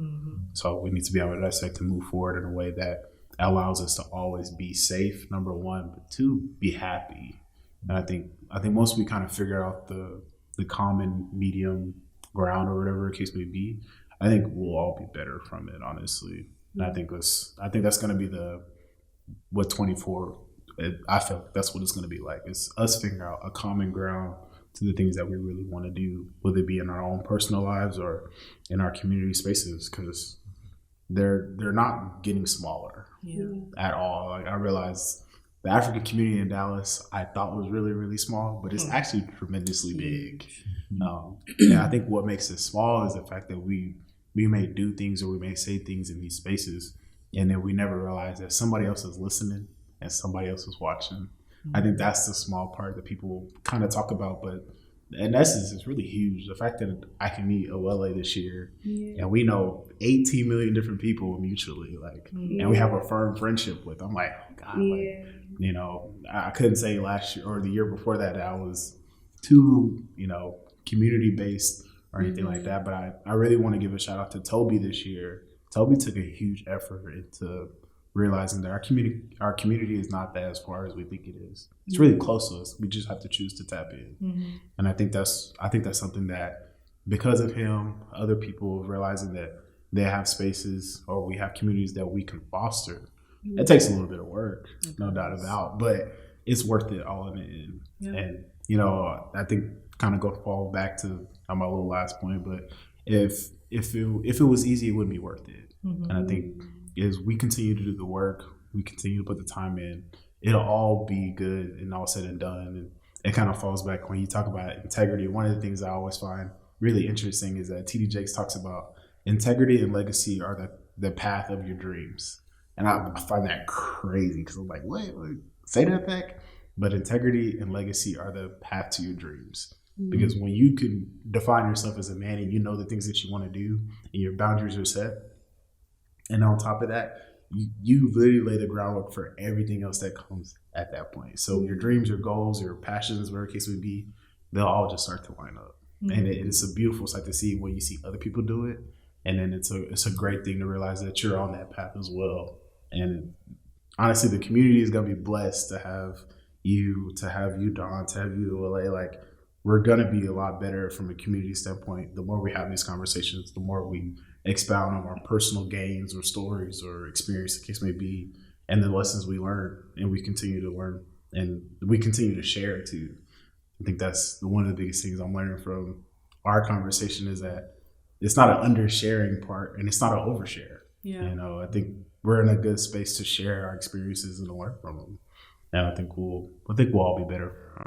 So we need to be able to dissect and move forward in a way that allows us to always be safe, number one, but two, be happy. And I think once we kind of figure out the common medium ground or whatever the case may be, I think we'll all be better from it, honestly. And I think that's going to be what 24. I feel like that's what it's going to be like. It's us figuring out a common ground to the things that we really want to do, whether it be in our own personal lives or in our community spaces, because they're not getting smaller at all. Like, I realized the African community in Dallas I thought was really, really small, but it's actually tremendously big. And I think what makes it small is the fact that we may do things or we may say things in these spaces, and then we never realize that somebody else is listening and somebody else is watching. I think that's the small part that people kind of talk about, but in essence, it's really huge. The fact that I can meet Olele this year, and we know 18 million different people mutually, and we have a firm friendship with. I'm like, oh God, I couldn't say last year or the year before that I was too, community based or anything like that. But I really want to give a shout out to Toby this year. Toby took a huge effort into realizing that our community is not that as far as we think it is. It's really close to us. We just have to choose to tap in. And I think that's something that, because of him, other people realizing that they have spaces or we have communities that we can foster. It takes a little bit of work, no doubt about, but it's worth it all in the end. And I think kind of fall back to my little last point, but if it was easy, it wouldn't be worth it. And I think as we continue to do the work, we continue to put the time in, it'll all be good and all said and done. And it kind of falls back when you talk about integrity. One of the things I always find really interesting is that TD Jakes talks about integrity and legacy are the path of your dreams. And I find that crazy because I'm like, wait, say that back. But integrity and legacy are the path to your dreams. Because when you can define yourself as a man and you know the things that you want to do and your boundaries are set, and on top of that, you literally lay the groundwork for everything else that comes at that point. So your dreams, your goals, your passions, whatever the case would be, they'll all just start to line up. And it's a beautiful sight to see when you see other people do it. And then it's a great thing to realize that you're on that path as well. And honestly, the community is going to be blessed to have you, Don, to have you, LA. Like, we're going to be a lot better from a community standpoint. The more we have these conversations, the more we expound on our personal gains or stories or experience, the case may be, and the lessons we learn, and we continue to learn, and we continue to share it too. I think that's one of the biggest things I'm learning from our conversation is that it's not an undersharing part, and it's not an overshare. I think we're in a good space to share our experiences and to learn from them, and I think we'll all be better.